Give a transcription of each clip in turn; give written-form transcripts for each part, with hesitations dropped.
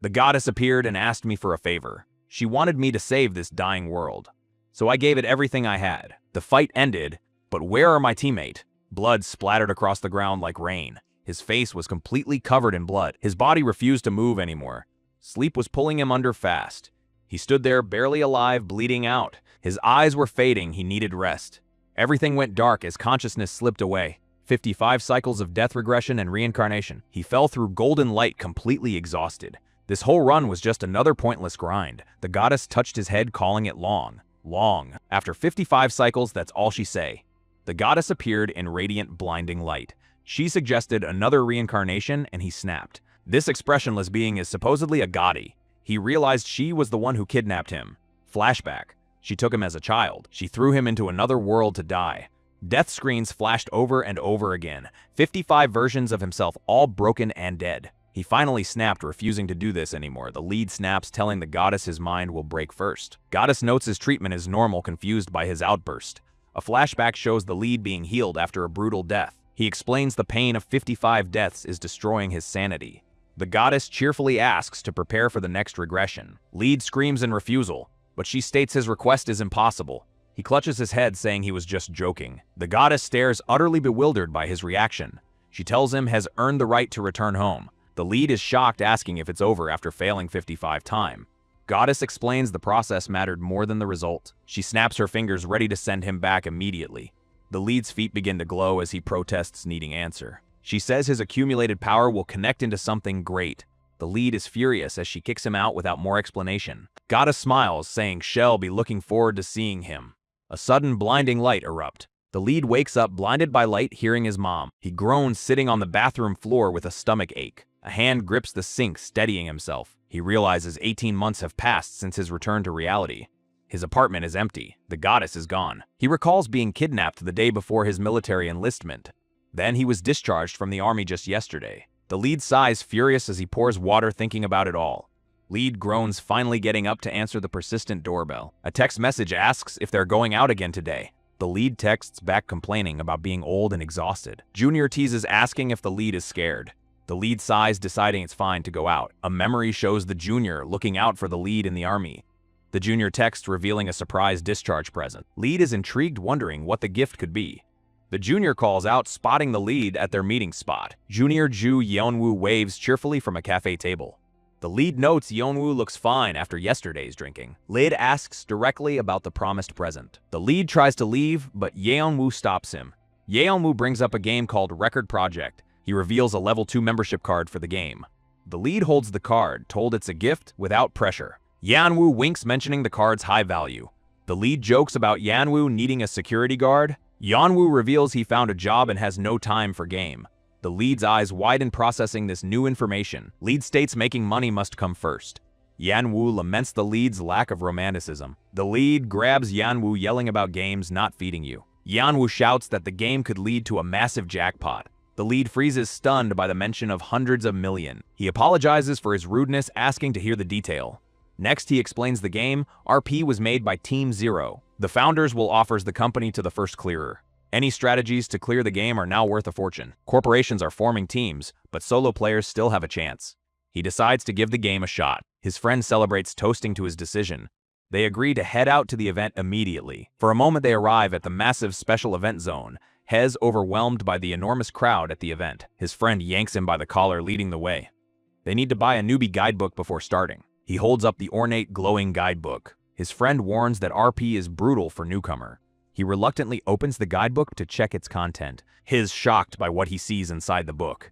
The goddess appeared and asked me for a favor. She wanted me to save this dying world. So I gave it everything I had. The fight ended, but where are my teammate? Blood splattered across the ground like rain. His face was completely covered in blood. His body refused to move anymore. Sleep was pulling him under fast. He stood there barely alive, bleeding out. His eyes were fading, he needed rest. Everything went dark as consciousness slipped away. 55 cycles of death regression and reincarnation. He fell through golden light completely exhausted. This whole run was just another pointless grind. The goddess touched his head, calling it long. Long. After 55 cycles, that's all she say. The goddess appeared in radiant, blinding light. She suggested another reincarnation, and he snapped. This expressionless being is supposedly a goddess. He realized she was the one who kidnapped him. Flashback. She took him as a child. She threw him into another world to die. Death screens flashed over and over again. 55 versions of himself, all broken and dead. He finally snapped, refusing to do this anymore. The lead snaps, telling the goddess his mind will break first. Goddess notes his treatment is normal, confused by his outburst. A flashback shows the lead being healed after a brutal death. He explains the pain of 55 deaths is destroying his sanity. The goddess cheerfully asks to prepare for the next regression. Lead screams in refusal, but she states his request is impossible. He clutches his head, saying he was just joking. The goddess stares, utterly bewildered by his reaction. She tells him has earned the right to return home. The lead is shocked, asking if it's over after failing 55 times. Goddess explains the process mattered more than the result. She snaps her fingers, ready to send him back immediately. The lead's feet begin to glow as he protests, needing answer. She says his accumulated power will connect into something great. The lead is furious as she kicks him out without more explanation. Goddess smiles, saying she'll be looking forward to seeing him. A sudden blinding light erupts. The lead wakes up, blinded by light, hearing his mom. He groans, sitting on the bathroom floor with a stomach ache. A hand grips the sink, steadying himself. He realizes 18 months have passed since his return to reality. His apartment is empty. The goddess is gone. He recalls being kidnapped the day before his military enlistment. Then he was discharged from the army just yesterday. The lead sighs, furious as he pours water, thinking about it all. Lead groans, finally getting up to answer the persistent doorbell. A text message asks if they're going out again today. The lead texts back, complaining about being old and exhausted. Junior teases, asking if the lead is scared. The lead sighs, deciding it's fine to go out. A memory shows the junior looking out for the lead in the army. The junior texts, revealing a surprise discharge present. Lead is intrigued, wondering what the gift could be. The junior calls out, spotting the lead at their meeting spot. Junior Ju Yeonwoo waves cheerfully from a cafe table. The lead notes Yeonwoo looks fine after yesterday's drinking. Lead asks directly about the promised present. The lead tries to leave, but Yeonwoo stops him. Yeonwoo brings up a game called Record Project. He reveals a level 2 membership card for the game. The lead holds the card, told it's a gift, without pressure. Yeonwoo winks, mentioning the card's high value. The lead jokes about Yeonwoo needing a security guard. Yeonwoo reveals he found a job and has no time for game. The lead's eyes widen, processing this new information. Lead states making money must come first. Yeonwoo laments the lead's lack of romanticism. The lead grabs Yeonwoo, yelling about games not feeding you. Yeonwoo shouts that the game could lead to a massive jackpot. The lead freezes, stunned by the mention of hundreds of million. He apologizes for his rudeness, asking to hear the detail. Next, he explains the game. RP was made by Team Zero. The founders will offers the company to the first clearer. Any strategies to clear the game are now worth a fortune. Corporations are forming teams, but solo players still have a chance. He decides to give the game a shot. His friend celebrates, toasting to his decision. They agree to head out to the event immediately. For a moment, they arrive at the massive special event zone. Hez overwhelmed by the enormous crowd at the event. His friend yanks him by the collar, leading the way. They need to buy a newbie guidebook before starting. He holds up the ornate, glowing guidebook. His friend warns that RP is brutal for newcomer. He reluctantly opens the guidebook to check its content. Hez shocked by what he sees inside the book.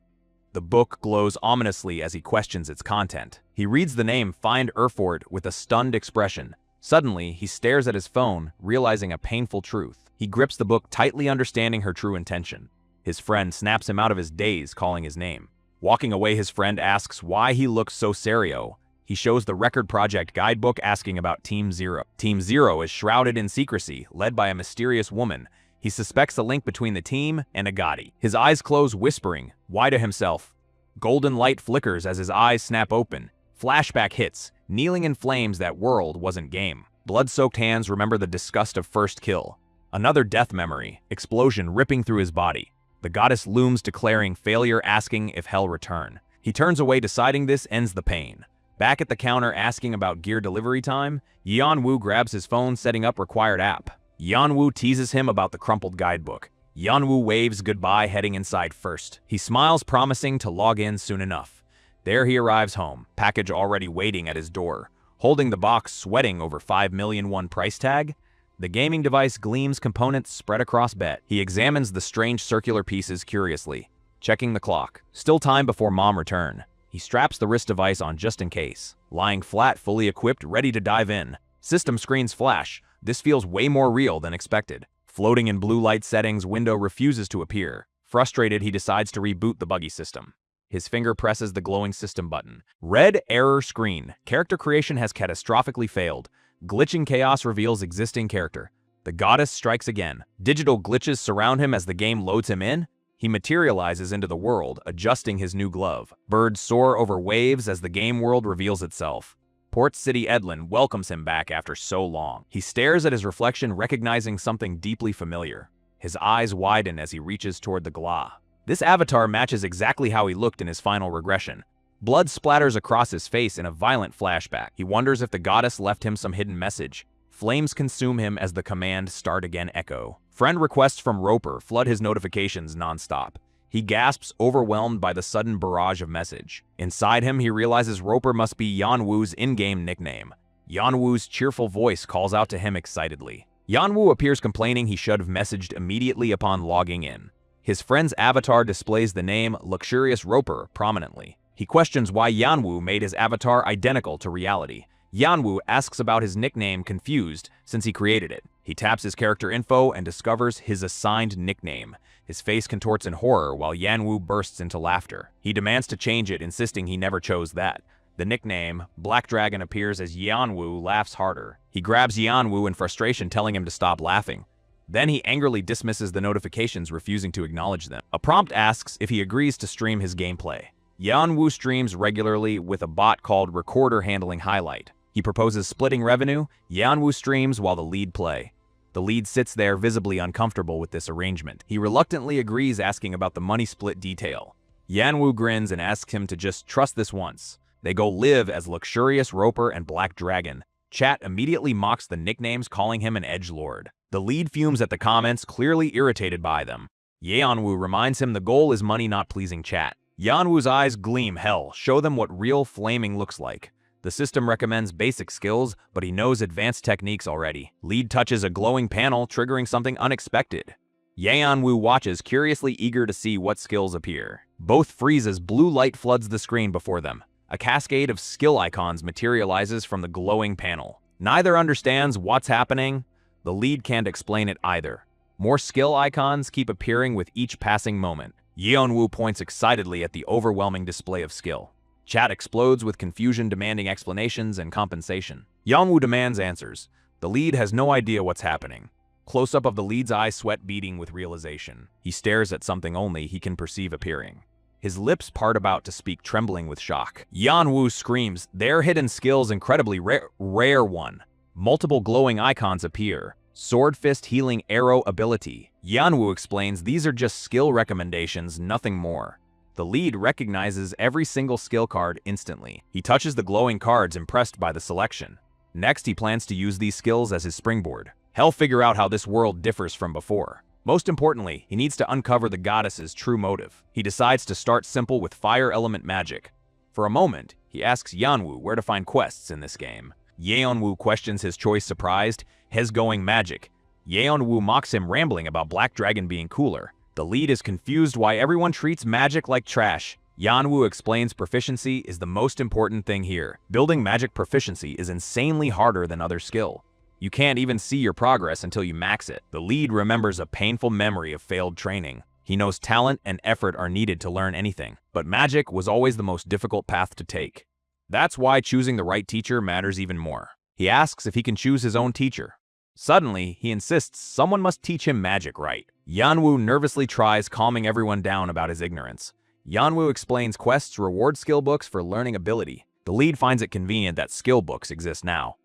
The book glows ominously as he questions its content. He reads the name Find Erford with a stunned expression. Suddenly, he stares at his phone, realizing a painful truth. He grips the book tightly, understanding her true intention. His friend snaps him out of his daze, calling his name. Walking away, his friend asks why he looks so serio. He shows the Record Project guidebook, asking about Team Zero. Team Zero is shrouded in secrecy, led by a mysterious woman. He suspects a link between the team and Agati. His eyes close, whispering, "Why?" to himself. Golden light flickers as his eyes snap open. Flashback hits. Kneeling in flames, that world wasn't game. Blood-soaked hands remember the disgust of first kill. Another death memory. Explosion ripping through his body. The goddess looms, declaring failure, asking if hell return. He turns away, deciding this ends the pain. Back at the counter asking about gear delivery time, Yeonwoo grabs his phone setting up required app. Yeonwoo teases him about the crumpled guidebook. Yeonwoo waves goodbye heading inside first. He smiles promising to log in soon enough. There he arrives home, package already waiting at his door. Holding the box sweating over 5 million won price tag, the gaming device gleams components spread across bed. He examines the strange circular pieces curiously, checking the clock. Still time before mom return. He straps the wrist device on just in case. Lying flat, fully equipped, ready to dive in. System screens flash. This feels way more real than expected. Floating in blue light settings, window refuses to appear. Frustrated, he decides to reboot the buggy system. His finger presses the glowing system button. Red error screen. Character creation has catastrophically failed. Glitching chaos reveals existing character. The goddess strikes again. Digital glitches surround him as the game loads him in. He materializes into the world, adjusting his new glove. Birds soar over waves as the game world reveals itself. Port City Edlin welcomes him back after so long. He stares at his reflection, recognizing something deeply familiar. His eyes widen as he reaches toward the glah. This avatar matches exactly how he looked in his final regression. Blood splatters across his face in a violent flashback. He wonders if the goddess left him some hidden message. Flames consume him as the command "Start Again" echo. Friend requests from Roper flood his notifications nonstop. He gasps, overwhelmed by the sudden barrage of message. Inside him, he realizes Roper must be Yeonwoo's in-game nickname. Yeonwoo's cheerful voice calls out to him excitedly. Yeonwoo appears complaining he should have messaged immediately upon logging in. His friend's avatar displays the name Luxurious Roper prominently. He questions why Yeonwoo made his avatar identical to reality. Yeonwoo asks about his nickname, confused, since he created it. He taps his character info and discovers his assigned nickname. His face contorts in horror while Yeonwoo bursts into laughter. He demands to change it, insisting he never chose that. The nickname, Black Dragon, appears as Yeonwoo laughs harder. He grabs Yeonwoo in frustration, telling him to stop laughing. Then he angrily dismisses the notifications, refusing to acknowledge them. A prompt asks if he agrees to stream his gameplay. Yeonwoo streams regularly with a bot called Recorder handling highlight. He proposes splitting revenue. Yeonwoo streams while the lead play. The lead sits there visibly uncomfortable with this arrangement. He reluctantly agrees, asking about the money split detail. Yeonwoo grins and asks him to just trust this once. They go live as Luxurious Roper and Black Dragon. Chat immediately mocks the nicknames, calling him an edgelord. The lead fumes at the comments, clearly irritated by them. Yeonwoo reminds him the goal is money, not pleasing chat. Yeonwoo's eyes gleam. Hell, show them what real flaming looks like. The system recommends basic skills, but he knows advanced techniques already. Lead touches a glowing panel, triggering something unexpected. Yeonwoo watches, curiously eager to see what skills appear. Both freeze as blue light floods the screen before them. A cascade of skill icons materializes from the glowing panel. Neither understands what's happening. The lead can't explain it either. More skill icons keep appearing with each passing moment. Yeonwoo points excitedly at the overwhelming display of skill. Chat explodes with confusion, demanding explanations and compensation. Yeonwoo demands answers. The lead has no idea what's happening. Close-up of the lead's eye, sweat beading with realization. He stares at something only he can perceive appearing. His lips part about to speak, trembling with shock. Yeonwoo screams, their hidden skills incredibly rare one. Multiple glowing icons appear. Sword Fist healing arrow ability. Yeonwoo explains these are just skill recommendations, nothing more. The lead recognizes every single skill card instantly. He touches the glowing cards, impressed by the selection. Next, he plans to use these skills as his springboard. He'll figure out how this world differs from before. Most importantly, he needs to uncover the goddess's true motive. He decides to start simple with fire element magic. For a moment, he asks Yeonwoo where to find quests in this game. Yeonwoo questions his choice, surprised. His going magic. Yeonwoo mocks him, rambling about Black Dragon being cooler. The lead is confused why everyone treats magic like trash. Yeonwoo explains proficiency is the most important thing here. Building magic proficiency is insanely harder than other skill. You can't even see your progress until you max it. The lead remembers a painful memory of failed training. He knows talent and effort are needed to learn anything, but magic was always the most difficult path to take. That's why choosing the right teacher matters even more. He asks if he can choose his own teacher. Suddenly, he insists someone must teach him magic right. Yeonwoo nervously tries calming everyone down about his ignorance. Yeonwoo explains quests reward skill books for learning ability. The lead finds it convenient that skill books exist now.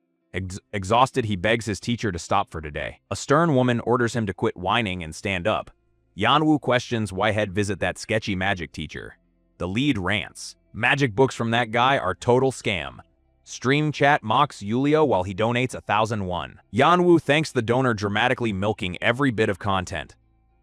Exhausted, he begs his teacher to stop for today. A stern woman orders him to quit whining and stand up. Yeonwoo questions why he'd visit that sketchy magic teacher. The lead rants. Magic books from that guy are total scam. Stream chat mocks Yulio while he donates 1,001. Yanwu thanks the donor, dramatically milking every bit of content.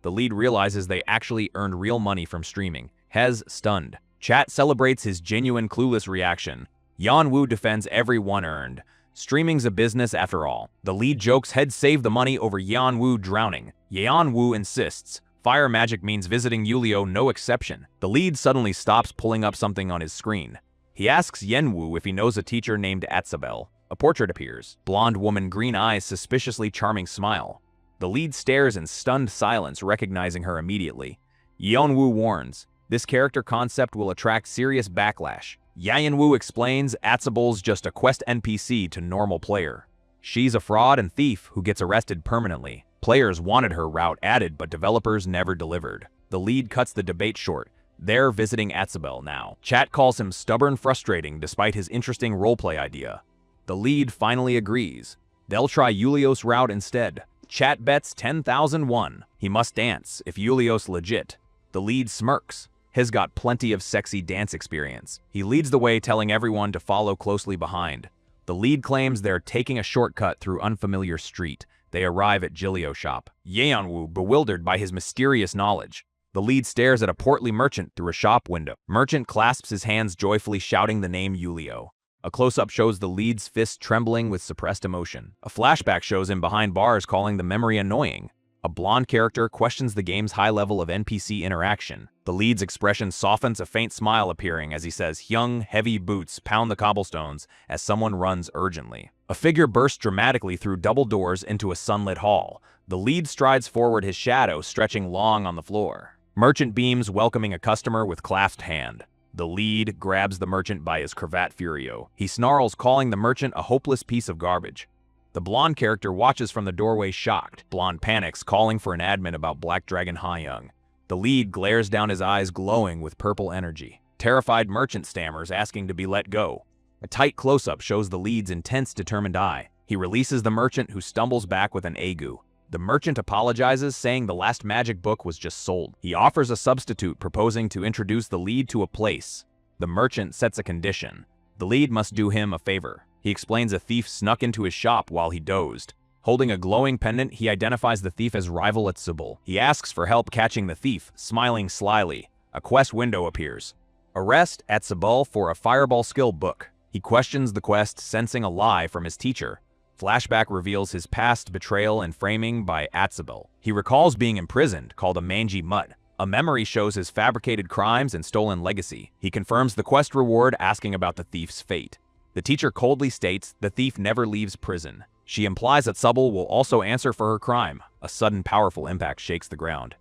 The lead realizes they actually earned real money from streaming. Hez stunned. Chat celebrates his genuine clueless reaction. Yanwu defends every one earned. Streaming's a business after all. The lead jokes Head saved the money over Yanwu drowning. Yanwu insists. Fire magic means visiting Yulio, no exception. The lead suddenly stops pulling up something on his screen. He asks Yenwu if he knows a teacher named Atsabel. A portrait appears. Blonde woman, green eyes, suspiciously charming smile. The lead stares in stunned silence, recognizing her immediately. Yeonwoo warns, this character concept will attract serious backlash. Yeonwoo explains Atsabel's just a quest NPC to normal player. She's a fraud and thief who gets arrested permanently. Players wanted her route added, but developers never delivered. The lead cuts the debate short. They're visiting Atsabel now. Chat calls him stubborn, frustrating despite his interesting roleplay idea. The lead finally agrees. They'll try Yulios' route instead. Chat bets 10,001. He must dance if Yulios legit. The lead smirks. Has got plenty of sexy dance experience. He leads the way, telling everyone to follow closely behind. The lead claims they're taking a shortcut through unfamiliar street. They arrive at Jilio shop. Yeonwoo bewildered by his mysterious knowledge. The lead stares at a portly merchant through a shop window. Merchant clasps his hands joyfully, shouting the name Yulio. A close-up shows the lead's fist trembling with suppressed emotion. A flashback shows him behind bars calling the memory annoying. A blonde character questions the game's high level of NPC interaction. The lead's expression softens, a faint smile appearing as he says, "Young, heavy boots pound the cobblestones," as someone runs urgently. A figure bursts dramatically through double doors into a sunlit hall. The lead strides forward, his shadow stretching long on the floor. Merchant beams, welcoming a customer with clasped hand. The lead grabs the merchant by his cravat furio. He snarls, calling the merchant a hopeless piece of garbage. The blonde character watches from the doorway, shocked. Blonde panics, calling for an admin about Black Dragon Hayoung. The lead glares down, his eyes glowing with purple energy. Terrified merchant stammers, asking to be let go. A tight close-up shows the lead's intense, determined eye. He releases the merchant, who stumbles back with an agu. The merchant apologizes, saying the last magic book was just sold. He offers a substitute, proposing to introduce the lead to a place. The merchant sets a condition. The lead must do him a favor. He explains a thief snuck into his shop while he dozed. Holding a glowing pendant, he identifies the thief as rival Atsabel. He asks for help catching the thief, smiling slyly. A quest window appears. Arrest Atsabel for a fireball skill book. He questions the quest, sensing a lie from his teacher. Flashback reveals his past betrayal and framing by Atsabel. He recalls being imprisoned, called a manji mutt. A memory shows his fabricated crimes and stolen legacy. He confirms the quest reward, asking about the thief's fate. The teacher coldly states the thief never leaves prison. She implies that Atsabel will also answer for her crime. A sudden powerful impact shakes the ground.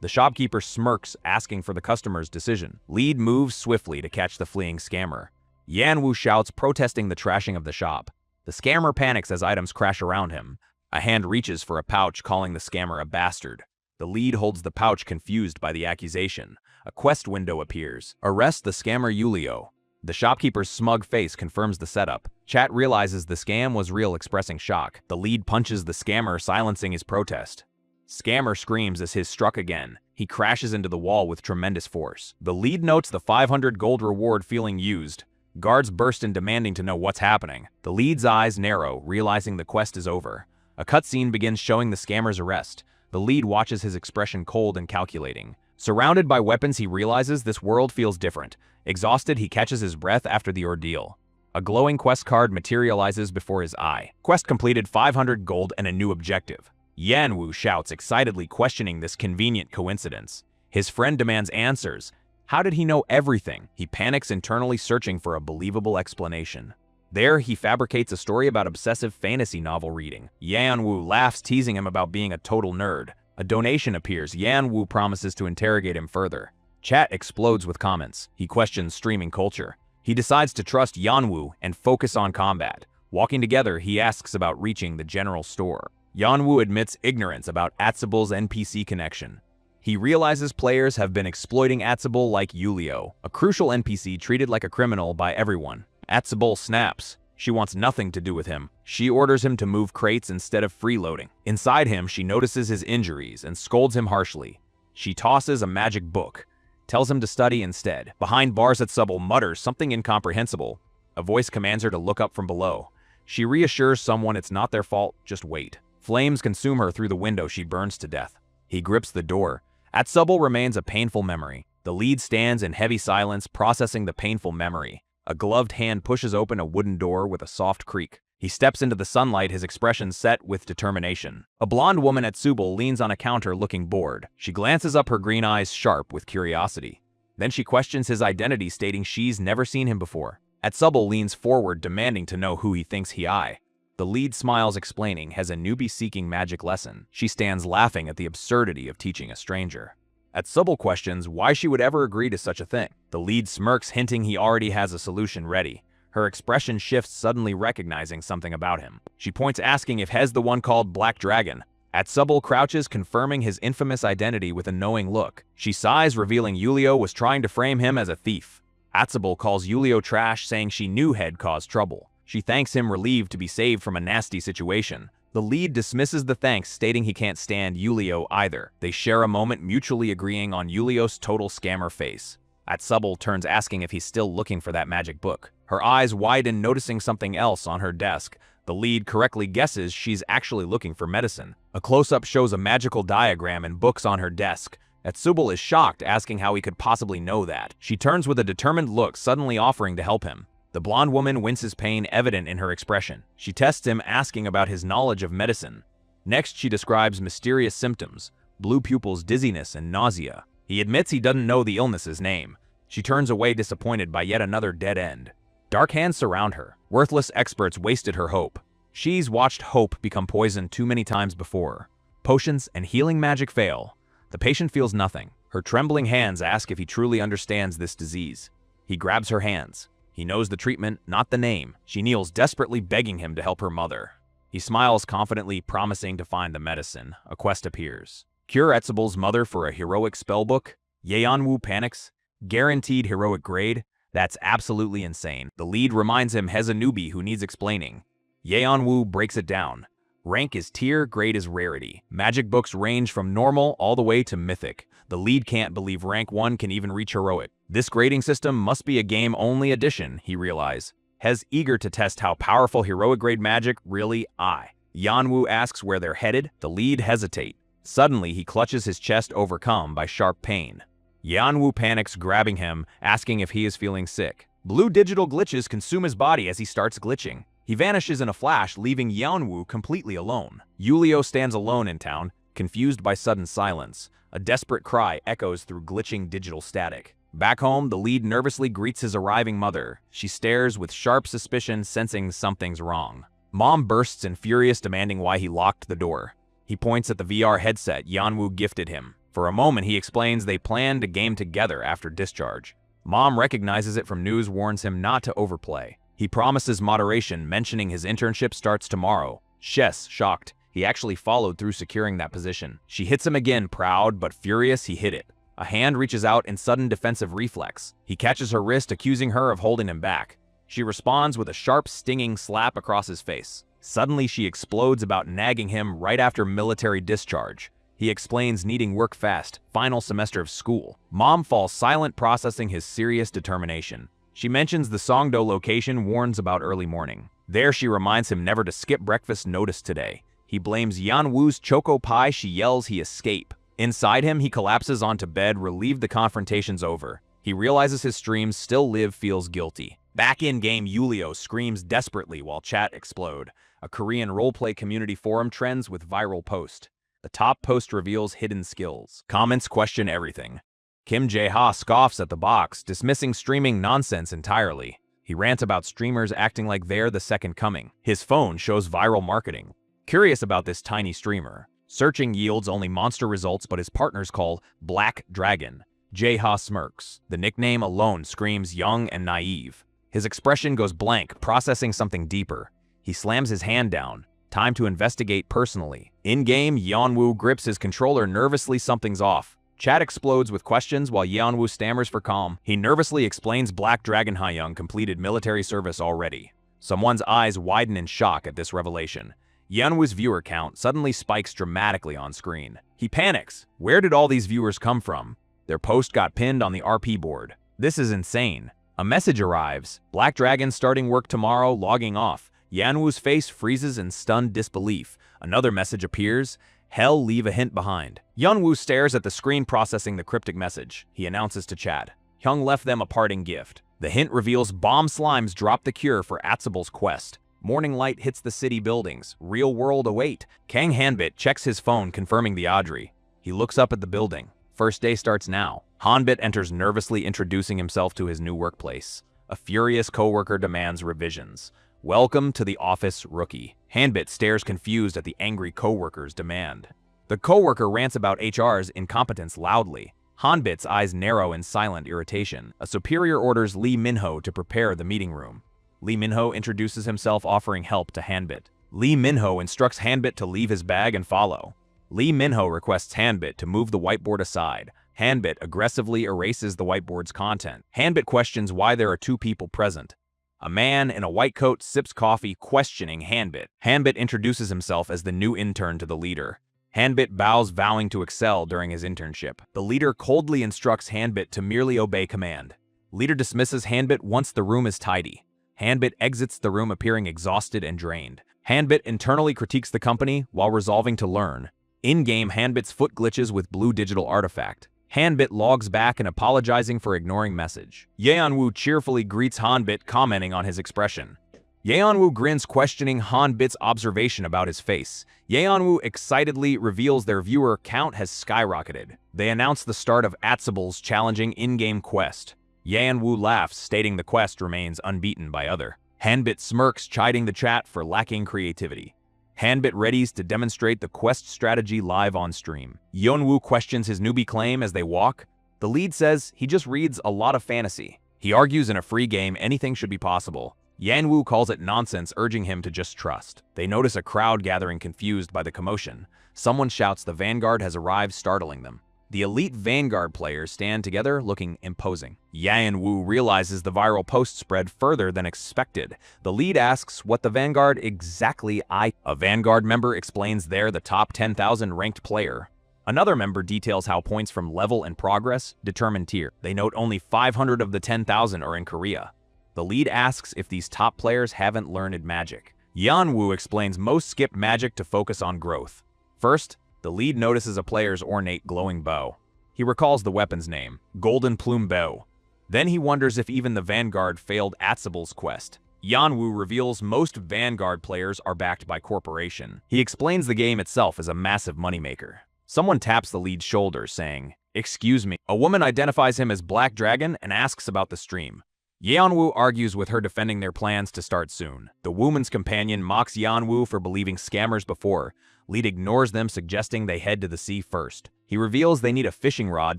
The shopkeeper smirks, asking for the customer's decision. Lead moves swiftly to catch the fleeing scammer. Yanwu shouts, protesting the trashing of the shop. The scammer panics as items crash around him. A hand reaches for a pouch, calling the scammer a bastard. The lead holds the pouch, confused by the accusation. A quest window appears. Arrest the scammer Yulio. The shopkeeper's smug face confirms the setup. Chat realizes the scam was real, expressing shock. The lead punches the scammer, silencing his protest. Scammer screams as his struck again. He crashes into the wall with tremendous force. The lead notes the 500 gold reward feeling used. Guards burst in, demanding to know what's happening. The lead's eyes narrow, realizing the quest is over. A cutscene begins showing the scammer's arrest. The lead watches, his expression cold and calculating. Surrounded by weapons, he realizes this world feels different. Exhausted, he catches his breath after the ordeal. A glowing quest card materializes before his eye. Quest completed, 500 gold and a new objective. Yanwu shouts, excitedly questioning this convenient coincidence. His friend demands answers. How did he know everything? He panics, internally searching for a believable explanation. There, he fabricates a story about obsessive fantasy novel reading. Yanwu laughs, teasing him about being a total nerd. A donation appears. Yanwu promises to interrogate him further. Chat explodes with comments. He questions streaming culture. He decides to trust Yanwu and focus on combat. Walking together, he asks about reaching the general store. Yanwu admits ignorance about Atsabel's NPC connection. He realizes players have been exploiting Atsabel like Yulio, a crucial NPC treated like a criminal by everyone. Atsabel snaps. She wants nothing to do with him. She orders him to move crates instead of freeloading. Inside him, she notices his injuries and scolds him harshly. She tosses a magic book. tells him to study instead. Behind bars, Atsubal mutters something incomprehensible. A voice commands her to look up from below. She reassures someone it's not their fault, just wait. Flames consume her through the window, she burns to death. He grips the door. Atsubal remains a painful memory. The lead stands in heavy silence, processing the painful memory. A gloved hand pushes open a wooden door with a soft creak. He steps into the sunlight, his expression set with determination. A blonde woman at Atsubal leans on a counter looking bored. She glances up, her green eyes sharp with curiosity. Then she questions his identity, stating she's never seen him before. Atsubal leans forward, demanding to know who he thinks he is. The lead smiles, explaining, has a newbie seeking magic lesson. She stands laughing at the absurdity of teaching a stranger. Atsubal questions why she would ever agree to such a thing. The lead smirks, hinting he already has a solution ready. Her expression shifts, suddenly recognizing something about him. She points, asking if Hez the one called Black Dragon. Atsubal crouches, confirming his infamous identity with a knowing look. She sighs, revealing Yulio was trying to frame him as a thief. Atsubal calls Yulio trash, saying she knew Head caused trouble. She thanks him, relieved to be saved from a nasty situation. The lead dismisses the thanks, stating he can't stand Yulio either. They share a moment, mutually agreeing on Yulio's total scammer face. Atsubal turns, asking if he's still looking for that magic book. Her eyes widen, noticing something else on her desk. The lead correctly guesses she's actually looking for medicine. A close-up shows a magical diagram and books on her desk. Atsubal is shocked, asking how he could possibly know that. She turns with a determined look, suddenly offering to help him. The blonde woman winces, pain evident in her expression. She tests him, asking about his knowledge of medicine. Next, she describes mysterious symptoms: blue pupils, dizziness, and nausea. He admits he doesn't know the illness's name. She turns away, disappointed by yet another dead end. Dark hands surround her. Worthless experts wasted her hope. She's watched hope become poison too many times before. Potions and healing magic fail. The patient feels nothing. Her trembling hands ask if he truly understands this disease. He grabs her hands. He knows the treatment, not the name. She kneels, desperately begging him to help her mother. He smiles confidently, promising to find the medicine. A quest appears. Cure Atsubal's mother for a heroic spellbook? Yeonwoo panics. Guaranteed heroic grade? That's absolutely insane. The lead reminds him Hez a newbie who needs explaining. Yeonwoo breaks it down. Rank is tier, grade is rarity. Magic books range from normal all the way to mythic. The lead can't believe rank 1 can even reach heroic. This grading system must be a game-only edition, he realizes. Hez eager to test how powerful heroic grade magic really is. Yeonwoo asks where they're headed. The lead hesitate. Suddenly, he clutches his chest, overcome by sharp pain. Yeonwoo panics, grabbing him, asking if he is feeling sick. Blue digital glitches consume his body as he starts glitching. He vanishes in a flash, leaving Yeonwoo completely alone. Yulio stands alone in town, confused by sudden silence. A desperate cry echoes through glitching digital static. Back home, the lead nervously greets his arriving mother. She stares with sharp suspicion, sensing something's wrong. Mom bursts in, furious, demanding why he locked the door. He points at the VR headset Yeonwoo gifted him. For a moment, he explains they plan to game together after discharge. Mom recognizes it from news, warns him not to overplay. He promises moderation, mentioning his internship starts tomorrow. Shes, shocked. He actually followed through securing that position. She hits him again, proud but furious he hit it. A hand reaches out in sudden defensive reflex. He catches her wrist, accusing her of holding him back. She responds with a sharp, stinging slap across his face. Suddenly, she explodes about nagging him right after military discharge. He explains needing work fast, final semester of school. Mom falls silent, processing his serious determination. She mentions the Songdo location, warns about early morning. There, she reminds him never to skip breakfast notice today. He blames Yeonwoo's choco pie. She yells he escape. Inside him, he collapses onto bed, relieved the confrontation's over. He realizes his streams still live, feels guilty. Back in-game, Yulio screams desperately while chat explode. A Korean roleplay community forum trends with viral post. The top post reveals hidden skills. Comments question everything. Kim Jae-ha scoffs at the box, dismissing streaming nonsense entirely. He rants about streamers acting like they're the second coming. His phone shows viral marketing. Curious about this tiny streamer. Searching yields only monster results, but his partners call Black Dragon. Jae-ha smirks. The nickname alone screams young and naive. His expression goes blank, processing something deeper. He slams his hand down. Time to investigate personally. In-game, Yeonwoo grips his controller nervously, something's off. Chat explodes with questions while Yeonwoo stammers for calm. He nervously explains Black Dragon Hayoung completed military service already. Someone's eyes widen in shock at this revelation. Yeonwoo's viewer count suddenly spikes dramatically on screen. He panics. Where did all these viewers come from? Their post got pinned on the RP board. This is insane. A message arrives. Black Dragon starting work tomorrow, logging off. Yanwu's face freezes in stunned disbelief. Another message appears. Hell, leave a hint behind. Yanwu stares at the screen processing the cryptic message. He announces to chat. Hyung left them a parting gift. The hint reveals bomb slimes drop the cure for Atsible's quest. Morning light hits the city buildings. Real world await. Kang Hanbit checks his phone confirming the Audrey. He looks up at the building. First day starts now. Hanbit enters nervously introducing himself to his new workplace. A furious coworker demands revisions. Welcome to the office, rookie. Hanbit stares confused at the angry coworker's demand. The coworker rants about HR's incompetence loudly. Hanbit's eyes narrow in silent irritation. A superior orders Lee Minho to prepare the meeting room. Lee Minho introduces himself, offering help to Hanbit. Lee Minho instructs Hanbit to leave his bag and follow. Lee Minho requests Hanbit to move the whiteboard aside. Hanbit aggressively erases the whiteboard's content. Hanbit questions why there are two people present. A man in a white coat sips coffee, questioning Hanbit. Hanbit introduces himself as the new intern to the leader. Hanbit bows, vowing to excel during his internship. The leader coldly instructs Hanbit to merely obey command. Leader dismisses Hanbit once the room is tidy. Hanbit exits the room appearing exhausted and drained. Hanbit internally critiques the company while resolving to learn. In-game, Hanbit's foot glitches with blue digital artifact. Hanbit logs back and apologizing for ignoring message. Yeonwoo cheerfully greets Hanbit, commenting on his expression. Yeonwoo grins, questioning Hanbit's observation about his face. Yeonwoo excitedly reveals their viewer count has skyrocketed. They announce the start of Atsible's challenging in-game quest. Yeonwoo laughs, stating the quest remains unbeaten by other. Hanbit smirks, chiding the chat for lacking creativity. Hanbit readies to demonstrate the quest strategy live on stream. Yeonwoo questions his newbie claim as they walk. The lead says he just reads a lot of fantasy. He argues in a free game anything should be possible. Yeonwoo calls it nonsense, urging him to just trust. They notice a crowd gathering, confused by the commotion. Someone shouts the Vanguard has arrived, startling them. The elite Vanguard players stand together, looking imposing. Yeonwoo realizes the viral post spread further than expected. The lead asks what the Vanguard exactly A Vanguard member explains they're the top 10,000 ranked player. Another member details how points from level and progress determine tier. They note only 500 of the 10,000 are in Korea. The lead asks if these top players haven't learned magic. Yeonwoo explains most skip magic to focus on growth. First, the lead notices a player's ornate glowing bow. He recalls the weapon's name, Golden Plume Bow. Then he wonders if even the Vanguard failed Atsible's quest. Yeonwoo reveals most Vanguard players are backed by corporation. He explains the game itself as a massive moneymaker. Someone taps the lead's shoulder, saying, "Excuse me." A woman identifies him as Black Dragon and asks about the stream. Yeonwoo argues with her, defending their plans to start soon. The woman's companion mocks Yeonwoo for believing scammers before. Lead ignores them, suggesting they head to the sea first. He reveals they need a fishing rod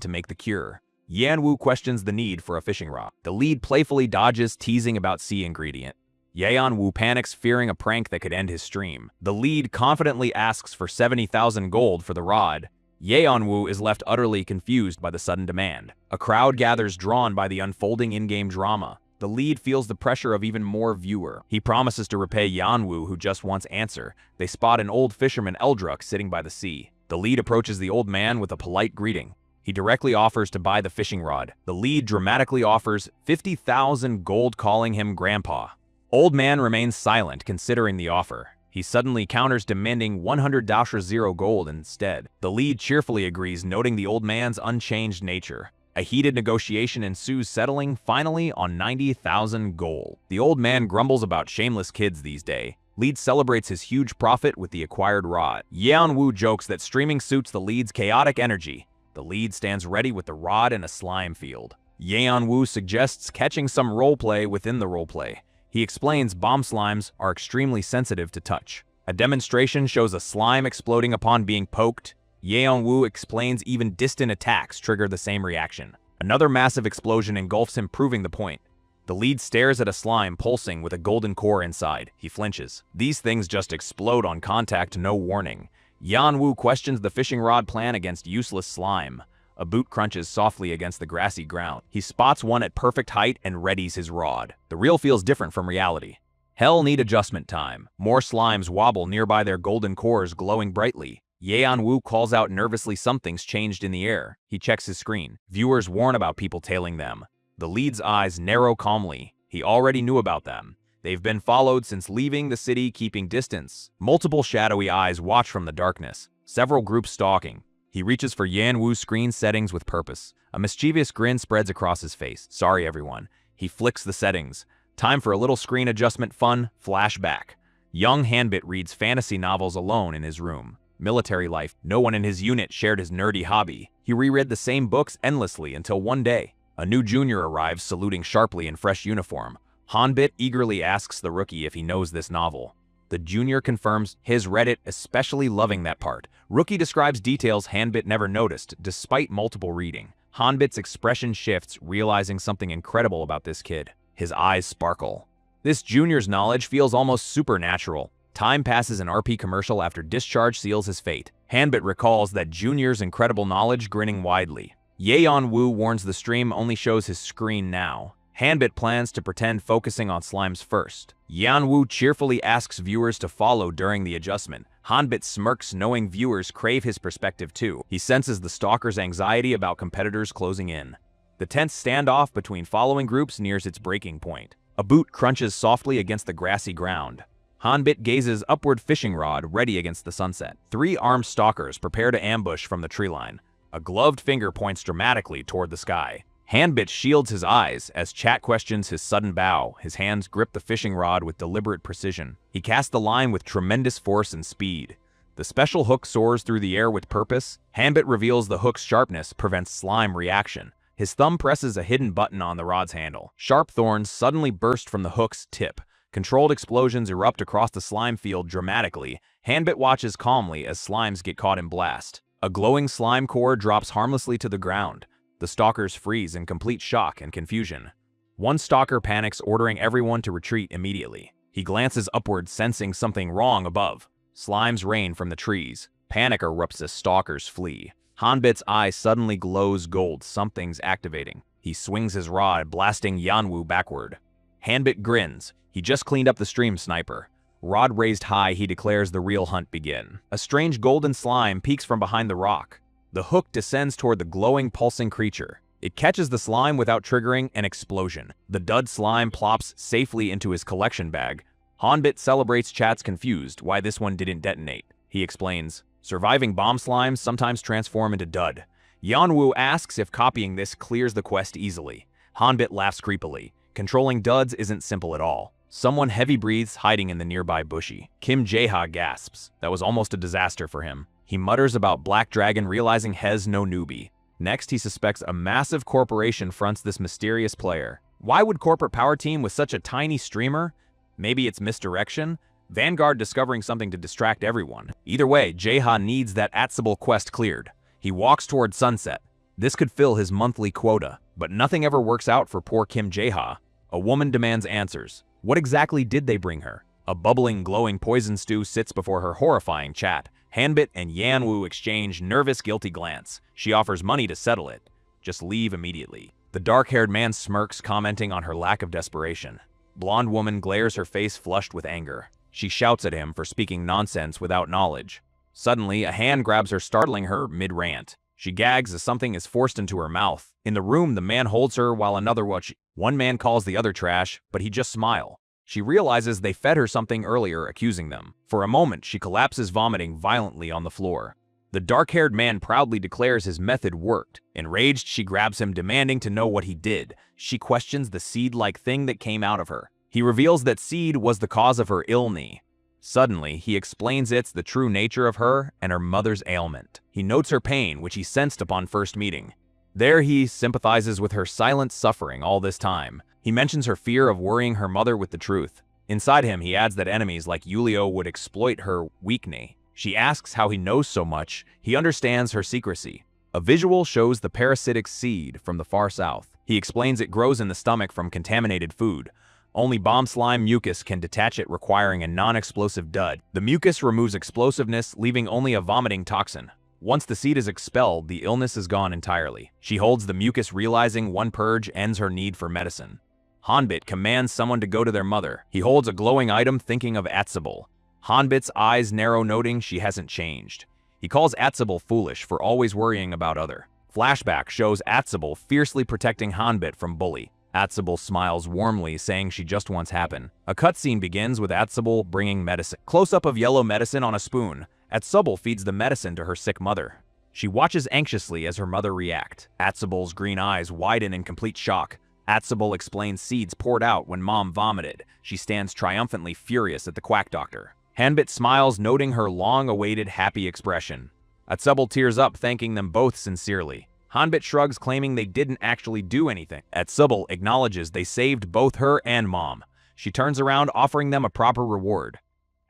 to make the cure. Yeonwoo questions the need for a fishing rod. The lead playfully dodges, teasing about sea ingredient. Yeonwoo panics, fearing a prank that could end his stream. The lead confidently asks for 70,000 gold for the rod. Yeonwoo is left utterly confused by the sudden demand. A crowd gathers, drawn by the unfolding in-game drama. The lead feels the pressure of even more viewer. He promises to repay Yeonwoo, who just wants answer. They spot an old fisherman Eldruck sitting by the sea. The lead approaches the old man with a polite greeting. He directly offers to buy the fishing rod. The lead dramatically offers 50,000 gold, calling him grandpa. Old man remains silent, considering the offer. He suddenly counters, demanding 100-0 gold instead. The lead cheerfully agrees, noting the old man's unchanged nature. A heated negotiation ensues, settling finally on 90,000 gold. The old man grumbles about shameless kids these days. Lead celebrates his huge profit with the acquired rod. Yeonwoo jokes that streaming suits the lead's chaotic energy. The lead stands ready with the rod in a slime field. Yeonwoo suggests catching some roleplay within the roleplay. He explains bomb slimes are extremely sensitive to touch. A demonstration shows a slime exploding upon being poked. Yeonwoo explains even distant attacks trigger the same reaction. Another massive explosion engulfs him, proving the point. The lead stares at a slime pulsing with a golden core inside. He flinches. These things just explode on contact, no warning. Yeonwoo questions the fishing rod plan against useless slime. A boot crunches softly against the grassy ground. He spots one at perfect height and readies his rod. The real feels different from reality. Hell need adjustment time. More slimes wobble nearby, their golden cores glowing brightly. Yeon-woo calls out nervously something's changed in the air. He checks his screen. Viewers warn about people tailing them. The lead's eyes narrow calmly. He already knew about them. They've been followed since leaving the city, keeping distance. Multiple shadowy eyes watch from the darkness. Several groups stalking. He reaches for Yeon-woo's screen settings with purpose. A mischievous grin spreads across his face. Sorry, everyone. He flicks the settings. Time for a little screen adjustment fun. Flashback. Young Hanbit reads fantasy novels alone in his room. Military life. No one in his unit shared his nerdy hobby. He reread the same books endlessly until one day. A new junior arrives, saluting sharply in fresh uniform. Hanbit eagerly asks the rookie if he knows this novel. The junior confirms he's read it, especially loving that part. Rookie describes details Hanbit never noticed, despite multiple reading. Hanbit's expression shifts, realizing something incredible about this kid. His eyes sparkle. This junior's knowledge feels almost supernatural. Time passes an RP commercial after discharge seals his fate. Hanbit recalls that junior's incredible knowledge, grinning widely. Yeon-woo warns the stream only shows his screen now. Hanbit plans to pretend focusing on slimes first. Yeon-woo cheerfully asks viewers to follow during the adjustment. Hanbit smirks, knowing viewers crave his perspective too. He senses the stalker's anxiety about competitors closing in. The tense standoff between following groups nears its breaking point. A boot crunches softly against the grassy ground. Hanbit gazes upward, fishing rod ready against the sunset. Three armed stalkers prepare to ambush from the tree line. A gloved finger points dramatically toward the sky. Hanbit shields his eyes as chat questions his sudden bow. His hands grip the fishing rod with deliberate precision. He casts the line with tremendous force and speed. The special hook soars through the air with purpose. Hanbit reveals the hook's sharpness prevents slime reaction. His thumb presses a hidden button on the rod's handle. Sharp thorns suddenly burst from the hook's tip. Controlled explosions erupt across the slime field dramatically. Hanbit watches calmly as slimes get caught in blast. A glowing slime core drops harmlessly to the ground. The stalkers freeze in complete shock and confusion. One stalker panics, ordering everyone to retreat immediately. He glances upward, sensing something wrong above. Slimes rain from the trees. Panic erupts as stalkers flee. Hanbit's eye suddenly glows gold. Something's activating. He swings his rod, blasting Yeon-woo backward. Hanbit grins. He just cleaned up the stream sniper. Rod raised high, he declares the real hunt begin. A strange golden slime peeks from behind the rock. The hook descends toward the glowing, pulsing creature. It catches the slime without triggering an explosion. The dud slime plops safely into his collection bag. Hanbit celebrates, chat's confused why this one didn't detonate. He explains, surviving bomb slimes sometimes transform into dud. Yeon-woo asks if copying this clears the quest easily. Hanbit laughs creepily. Controlling duds isn't simple at all. Someone heavy breathes, hiding in the nearby bushy. Kim Jae-ha gasps. That was almost a disaster for him. He mutters about Black Dragon, realizing Hez no newbie. Next, he suspects a massive corporation fronts this mysterious player. Why would corporate power team with such a tiny streamer? Maybe it's misdirection? Vanguard discovering something to distract everyone. Either way, Jae-ha needs that Atsable quest cleared. He walks toward sunset. This could fill his monthly quota, but nothing ever works out for poor Kim Jae-ha. A woman demands answers. What exactly did they bring her? A bubbling, glowing poison stew sits before her, horrifying chat. Hanbit and Yeon-woo exchange nervous, guilty glance. She offers money to settle it. Just leave immediately. The dark-haired man smirks, commenting on her lack of desperation. Blonde woman glares, her face flushed with anger. She shouts at him for speaking nonsense without knowledge. Suddenly, a hand grabs her, startling her mid-rant. She gags as something is forced into her mouth. In the room, the man holds her while another one man calls the other trash, but he just smiles. She realizes they fed her something earlier, accusing them. For a moment, she collapses, vomiting violently on the floor. The dark-haired man proudly declares his method worked. Enraged, she grabs him, demanding to know what he did. She questions the seed-like thing that came out of her. He reveals that seed was the cause of her illness. Suddenly, he explains it's the true nature of her and her mother's ailment. He notes her pain, which he sensed upon first meeting. There he sympathizes with her silent suffering all this time. He mentions her fear of worrying her mother with the truth. Inside him, he adds that enemies like Yulio would exploit her weakness. She asks how he knows so much. He understands her secrecy. A visual shows the parasitic seed from the far south. He explains it grows in the stomach from contaminated food. Only bomb slime mucus can detach it, requiring a non-explosive dud. The mucus removes explosiveness, leaving only a vomiting toxin. Once the seed is expelled, the illness is gone entirely. She holds the mucus, realizing one purge ends her need for medicine. Hanbit commands someone to go to their mother. He holds a glowing item, thinking of Atsable. Hanbit's eyes narrow, noting she hasn't changed. He calls Atsubal foolish for always worrying about other. Flashback shows Atsubal fiercely protecting Hanbit from bully. Atsubal smiles warmly, saying she just wants happen. A cutscene begins with Atsubal bringing medicine. Close-up of yellow medicine on a spoon. Atsubal feeds the medicine to her sick mother. She watches anxiously as her mother reacts. Atsubal's green eyes widen in complete shock. Atsubal explains seeds poured out when mom vomited. She stands triumphantly furious at the quack doctor. Hanbit smiles, noting her long-awaited happy expression. Atsubal tears up, thanking them both sincerely. Hanbit shrugs, claiming they didn't actually do anything. Atsubal acknowledges they saved both her and mom. She turns around, offering them a proper reward.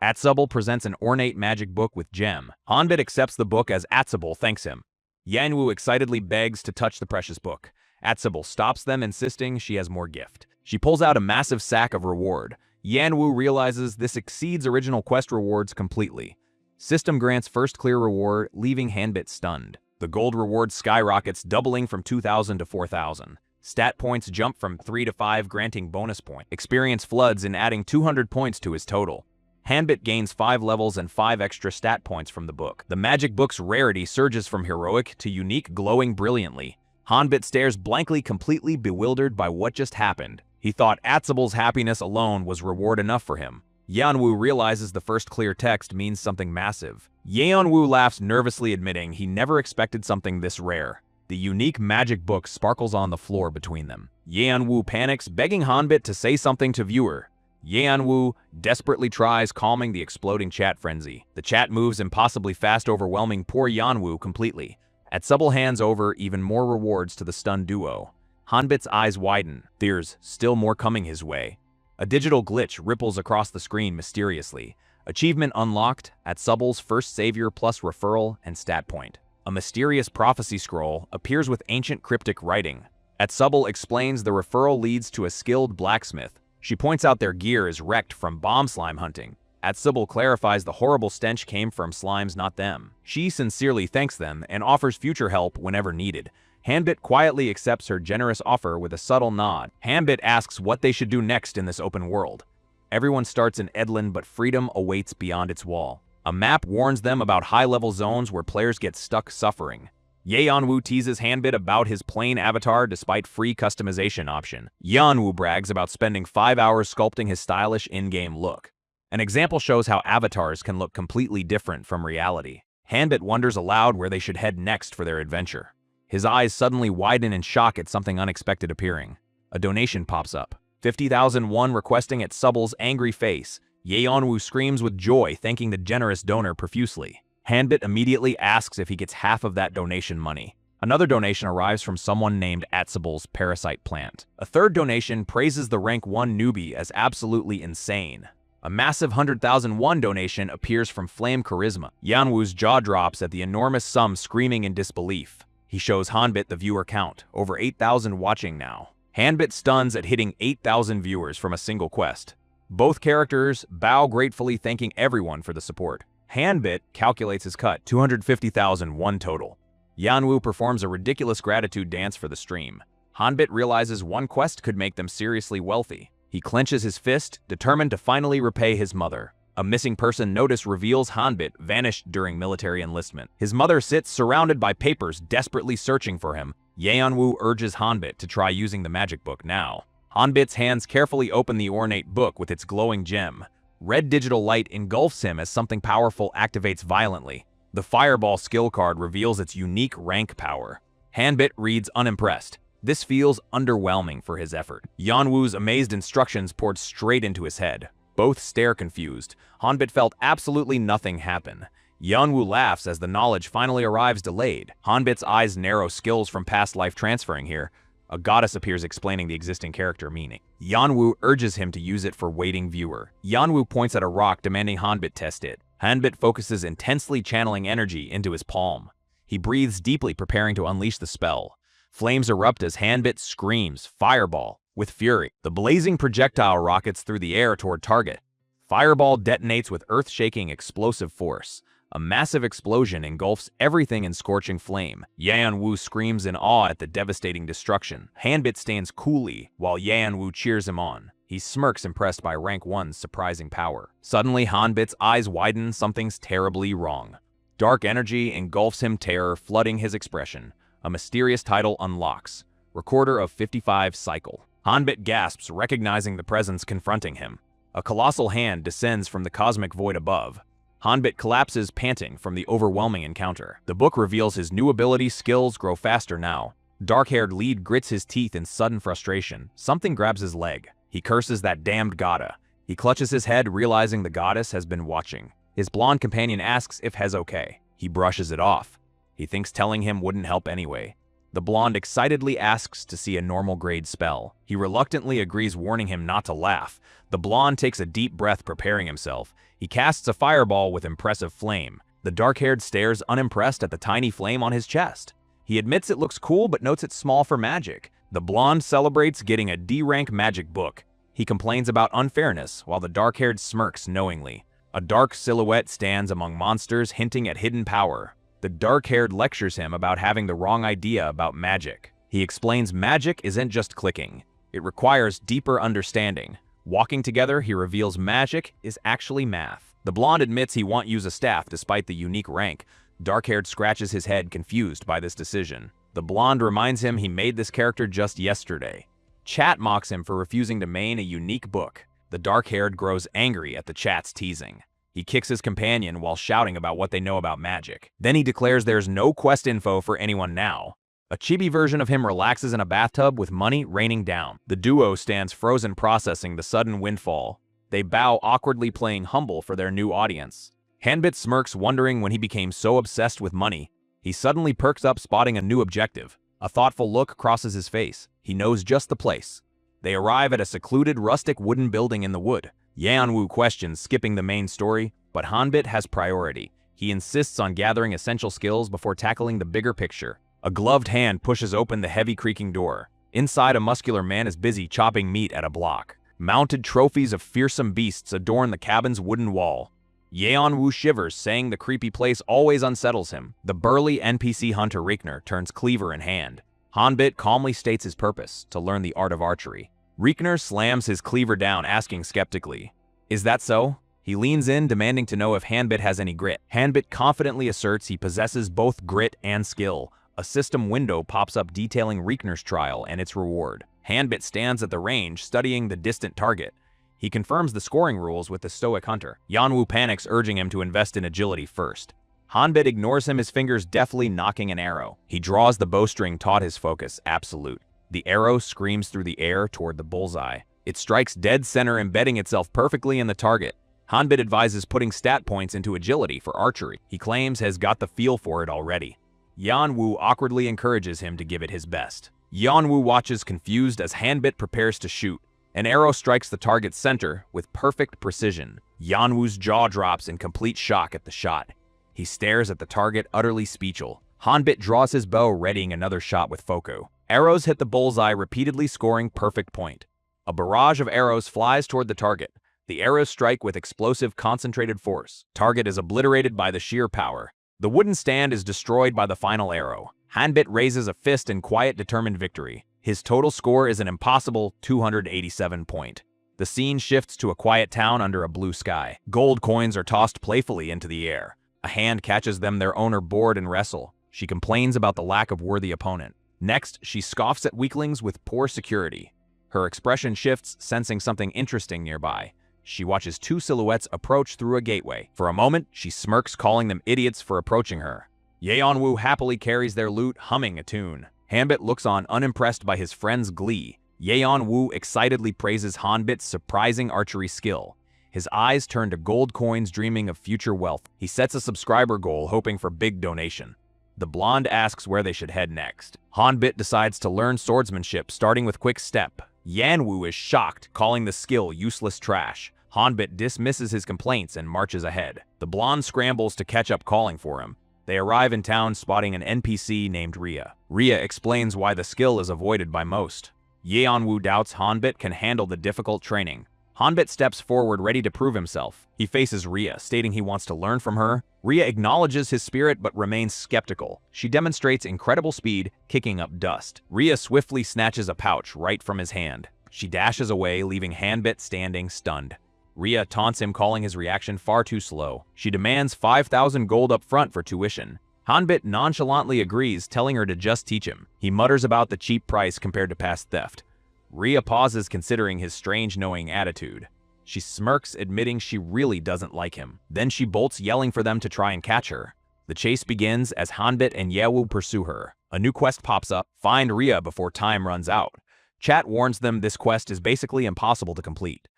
Atsubal presents an ornate magic book with gem. Hanbit accepts the book as Atsubal thanks him. Yanwu excitedly begs to touch the precious book. Atsubal stops them, insisting she has more gift. She pulls out a massive sack of reward. Yanwu realizes this exceeds original quest rewards completely. System grants first clear reward, leaving Hanbit stunned. The gold reward skyrockets, doubling from 2,000 to 4,000. Stat points jump from 3 to 5, granting bonus point. Experience floods in adding 200 points to his total. Hanbit gains 5 levels and 5 extra stat points from the book. The magic book's rarity surges from heroic to unique, glowing brilliantly. Hanbit stares blankly, completely bewildered by what just happened. He thought Atsubal's happiness alone was reward enough for him. Yeonwoo realizes the first clear text means something massive. Yeonwoo laughs nervously, admitting he never expected something this rare. The unique magic book sparkles on the floor between them. Yeonwoo panics, begging Hanbit to say something to viewer. Yeonwoo desperately tries calming the exploding chat frenzy. The chat moves impossibly fast, overwhelming poor Yeonwoo completely. Atsubal hands over even more rewards to the stunned duo. Hanbit's eyes widen. There's still more coming his way. A digital glitch ripples across the screen mysteriously. Achievement unlocked, Atsubal's first savior plus referral and stat point. A mysterious prophecy scroll appears with ancient cryptic writing. Atsubal explains the referral leads to a skilled blacksmith. She points out their gear is wrecked from bomb slime hunting. Atsubal clarifies the horrible stench came from slimes, not them. She sincerely thanks them and offers future help whenever needed. Hanbit quietly accepts her generous offer with a subtle nod. Hanbit asks what they should do next in this open world. Everyone starts in Edlin, but freedom awaits beyond its wall. A map warns them about high-level zones where players get stuck suffering. Yeonwoo teases Hanbit about his plain avatar despite free customization option. Yeonwoo brags about spending 5 hours sculpting his stylish in-game look. An example shows how avatars can look completely different from reality. Hanbit wonders aloud where they should head next for their adventure. His eyes suddenly widen in shock at something unexpected appearing. A donation pops up. 50,000 won, requesting Atsubal's angry face. Yeonwoo screams with joy, thanking the generous donor profusely. Hanbit immediately asks if he gets half of that donation money. Another donation arrives from someone named Atsubal's parasite plant. A third donation praises the rank 1 newbie as absolutely insane. A massive 100,000 won donation appears from Flame Charisma. Yeonwoo's jaw drops at the enormous sum, screaming in disbelief. He shows Hanbit the viewer count, over 8,000 watching now. Hanbit stuns at hitting 8,000 viewers from a single quest. Both characters bow gratefully, thanking everyone for the support. Hanbit calculates his cut, 250,000 won total. Yeonwoo performs a ridiculous gratitude dance for the stream. Hanbit realizes one quest could make them seriously wealthy. He clenches his fist, determined to finally repay his mother. A missing person notice reveals Hanbit vanished during military enlistment. His mother sits surrounded by papers, desperately searching for him. Yeonwoo urges Hanbit to try using the magic book now. Hanbit's hands carefully open the ornate book with its glowing gem. Red digital light engulfs him as something powerful activates violently. The Fireball skill card reveals its unique rank power. Hanbit reads unimpressed. This feels underwhelming for his effort. Yeonwoo's amazed instructions poured straight into his head. Both stare confused. Hanbit felt absolutely nothing happen. Yeonwoo laughs as the knowledge finally arrives delayed. Hanbit's eyes narrow, skills from past life transferring here. A goddess appears explaining the existing character meaning. Yeonwoo urges him to use it for waiting viewer. Yeonwoo points at a rock, demanding Hanbit test it. Hanbit focuses intensely, channeling energy into his palm. He breathes deeply, preparing to unleash the spell. Flames erupt as Hanbit screams, "Fireball!" with fury. The blazing projectile rockets through the air toward target. Fireball detonates with earth-shaking explosive force. A massive explosion engulfs everything in scorching flame. Yeonwoo screams in awe at the devastating destruction. Hanbit stands coolly while Yeonwoo cheers him on. He smirks, impressed by rank 1's surprising power. Suddenly, Hanbit's eyes widen. Something's terribly wrong. Dark energy engulfs him, terror flooding his expression. A mysterious title unlocks. Recorder of 55 cycle. Hanbit gasps, recognizing the presence confronting him. A colossal hand descends from the cosmic void above. Hanbit collapses, panting from the overwhelming encounter. The book reveals his new ability. Skills grow faster now. Dark-haired lead grits his teeth in sudden frustration. Something grabs his leg. He curses that damned goddess. He clutches his head, realizing the goddess has been watching. His blonde companion asks if he's okay. He brushes it off. He thinks telling him wouldn't help anyway. The blonde excitedly asks to see a normal grade spell. He reluctantly agrees, warning him not to laugh. The blonde takes a deep breath, preparing himself. He casts a fireball with impressive flame. The dark-haired stares unimpressed at the tiny flame on his chest. He admits it looks cool, but notes it's small for magic. The blonde celebrates getting a D-rank magic book. He complains about unfairness, while the dark-haired smirks knowingly. A dark silhouette stands among monsters, hinting at hidden power. The dark-haired lectures him about having the wrong idea about magic. He explains magic isn't just clicking. It requires deeper understanding. Walking together, he reveals magic is actually math. The blonde admits he won't use a staff despite the unique rank. Dark-haired scratches his head, confused by this decision. The blonde reminds him he made this character just yesterday. Chat mocks him for refusing to main a unique book. The dark-haired grows angry at the chat's teasing. He kicks his companion while shouting about what they know about magic. Then he declares there's no quest info for anyone now. A chibi version of him relaxes in a bathtub with money raining down. The duo stands frozen, processing the sudden windfall. They bow, awkwardly playing humble for their new audience. Hanbit smirks, wondering when he became so obsessed with money. He suddenly perks up, spotting a new objective. A thoughtful look crosses his face. He knows just the place. They arrive at a secluded, rustic wooden building in the wood. Yeonwoo questions, skipping the main story, but Hanbit has priority. He insists on gathering essential skills before tackling the bigger picture. A gloved hand pushes open the heavy, creaking door. Inside, a muscular man is busy chopping meat at a block. Mounted trophies of fearsome beasts adorn the cabin's wooden wall. Yeonwoo shivers, saying the creepy place always unsettles him. The burly NPC hunter Reikner turns cleaver in hand. Hanbit calmly states his purpose, to learn the art of archery. Reikner slams his cleaver down, asking skeptically, "Is that so?" He leans in, demanding to know if Hanbit has any grit. Hanbit confidently asserts he possesses both grit and skill. A system window pops up detailing Reikner's trial and its reward. Hanbit stands at the range, studying the distant target. He confirms the scoring rules with the stoic hunter. Yeonwoo panics, urging him to invest in agility first. Hanbit ignores him, his fingers deftly nocking an arrow. He draws the bowstring, taught his focus absolute. The arrow screams through the air toward the bullseye. It strikes dead center, embedding itself perfectly in the target. Hanbit advises putting stat points into agility for archery. He claims has got the feel for it already. Yeonwoo awkwardly encourages him to give it his best. Yeonwoo watches confused as Hanbit prepares to shoot. An arrow strikes the target's center with perfect precision. Yeonwoo's jaw drops in complete shock at the shot. He stares at the target, utterly speechless. Hanbit draws his bow, readying another shot with Foku. Arrows hit the bullseye, repeatedly scoring perfect point. A barrage of arrows flies toward the target. The arrows strike with explosive, concentrated force. Target is obliterated by the sheer power. The wooden stand is destroyed by the final arrow. Hanbit raises a fist in quiet, determined victory. His total score is an impossible 287 point. The scene shifts to a quiet town under a blue sky. Gold coins are tossed playfully into the air. A hand catches them, their owner board and wrestle. She complains about the lack of worthy opponent. Next, she scoffs at weaklings with poor security. Her expression shifts, sensing something interesting nearby. She watches two silhouettes approach through a gateway. For a moment, she smirks, calling them idiots for approaching her. Yeonwoo happily carries their loot, humming a tune. Hanbit looks on, unimpressed by his friend's glee. Yeonwoo excitedly praises Hanbit's surprising archery skill. His eyes turn to gold coins, dreaming of future wealth. He sets a subscriber goal, hoping for big donation. The blonde asks where they should head next. Hanbit decides to learn swordsmanship, starting with quick step. Yeonwoo is shocked, calling the skill useless trash. Hanbit dismisses his complaints and marches ahead. The blonde scrambles to catch up, calling for him. They arrive in town, spotting an NPC named Rhea. Rhea explains why the skill is avoided by most. Yeonwoo doubts Hanbit can handle the difficult training. Hanbit steps forward, ready to prove himself. He faces Rhea, stating he wants to learn from her. Rhea acknowledges his spirit but remains skeptical. She demonstrates incredible speed, kicking up dust. Rhea swiftly snatches a pouch right from his hand. She dashes away, leaving Hanbit standing stunned. Rhea taunts him, calling his reaction far too slow. She demands 5,000 gold up front for tuition. Hanbit nonchalantly agrees, telling her to just teach him. He mutters about the cheap price compared to past theft. Rhea pauses, considering his strange knowing attitude. She smirks, admitting she really doesn't like him. Then she bolts, yelling for them to try and catch her. The chase begins as Hanbit and Yewu pursue her. A new quest pops up: find Rhea before time runs out. Chat warns them this quest is basically impossible to complete.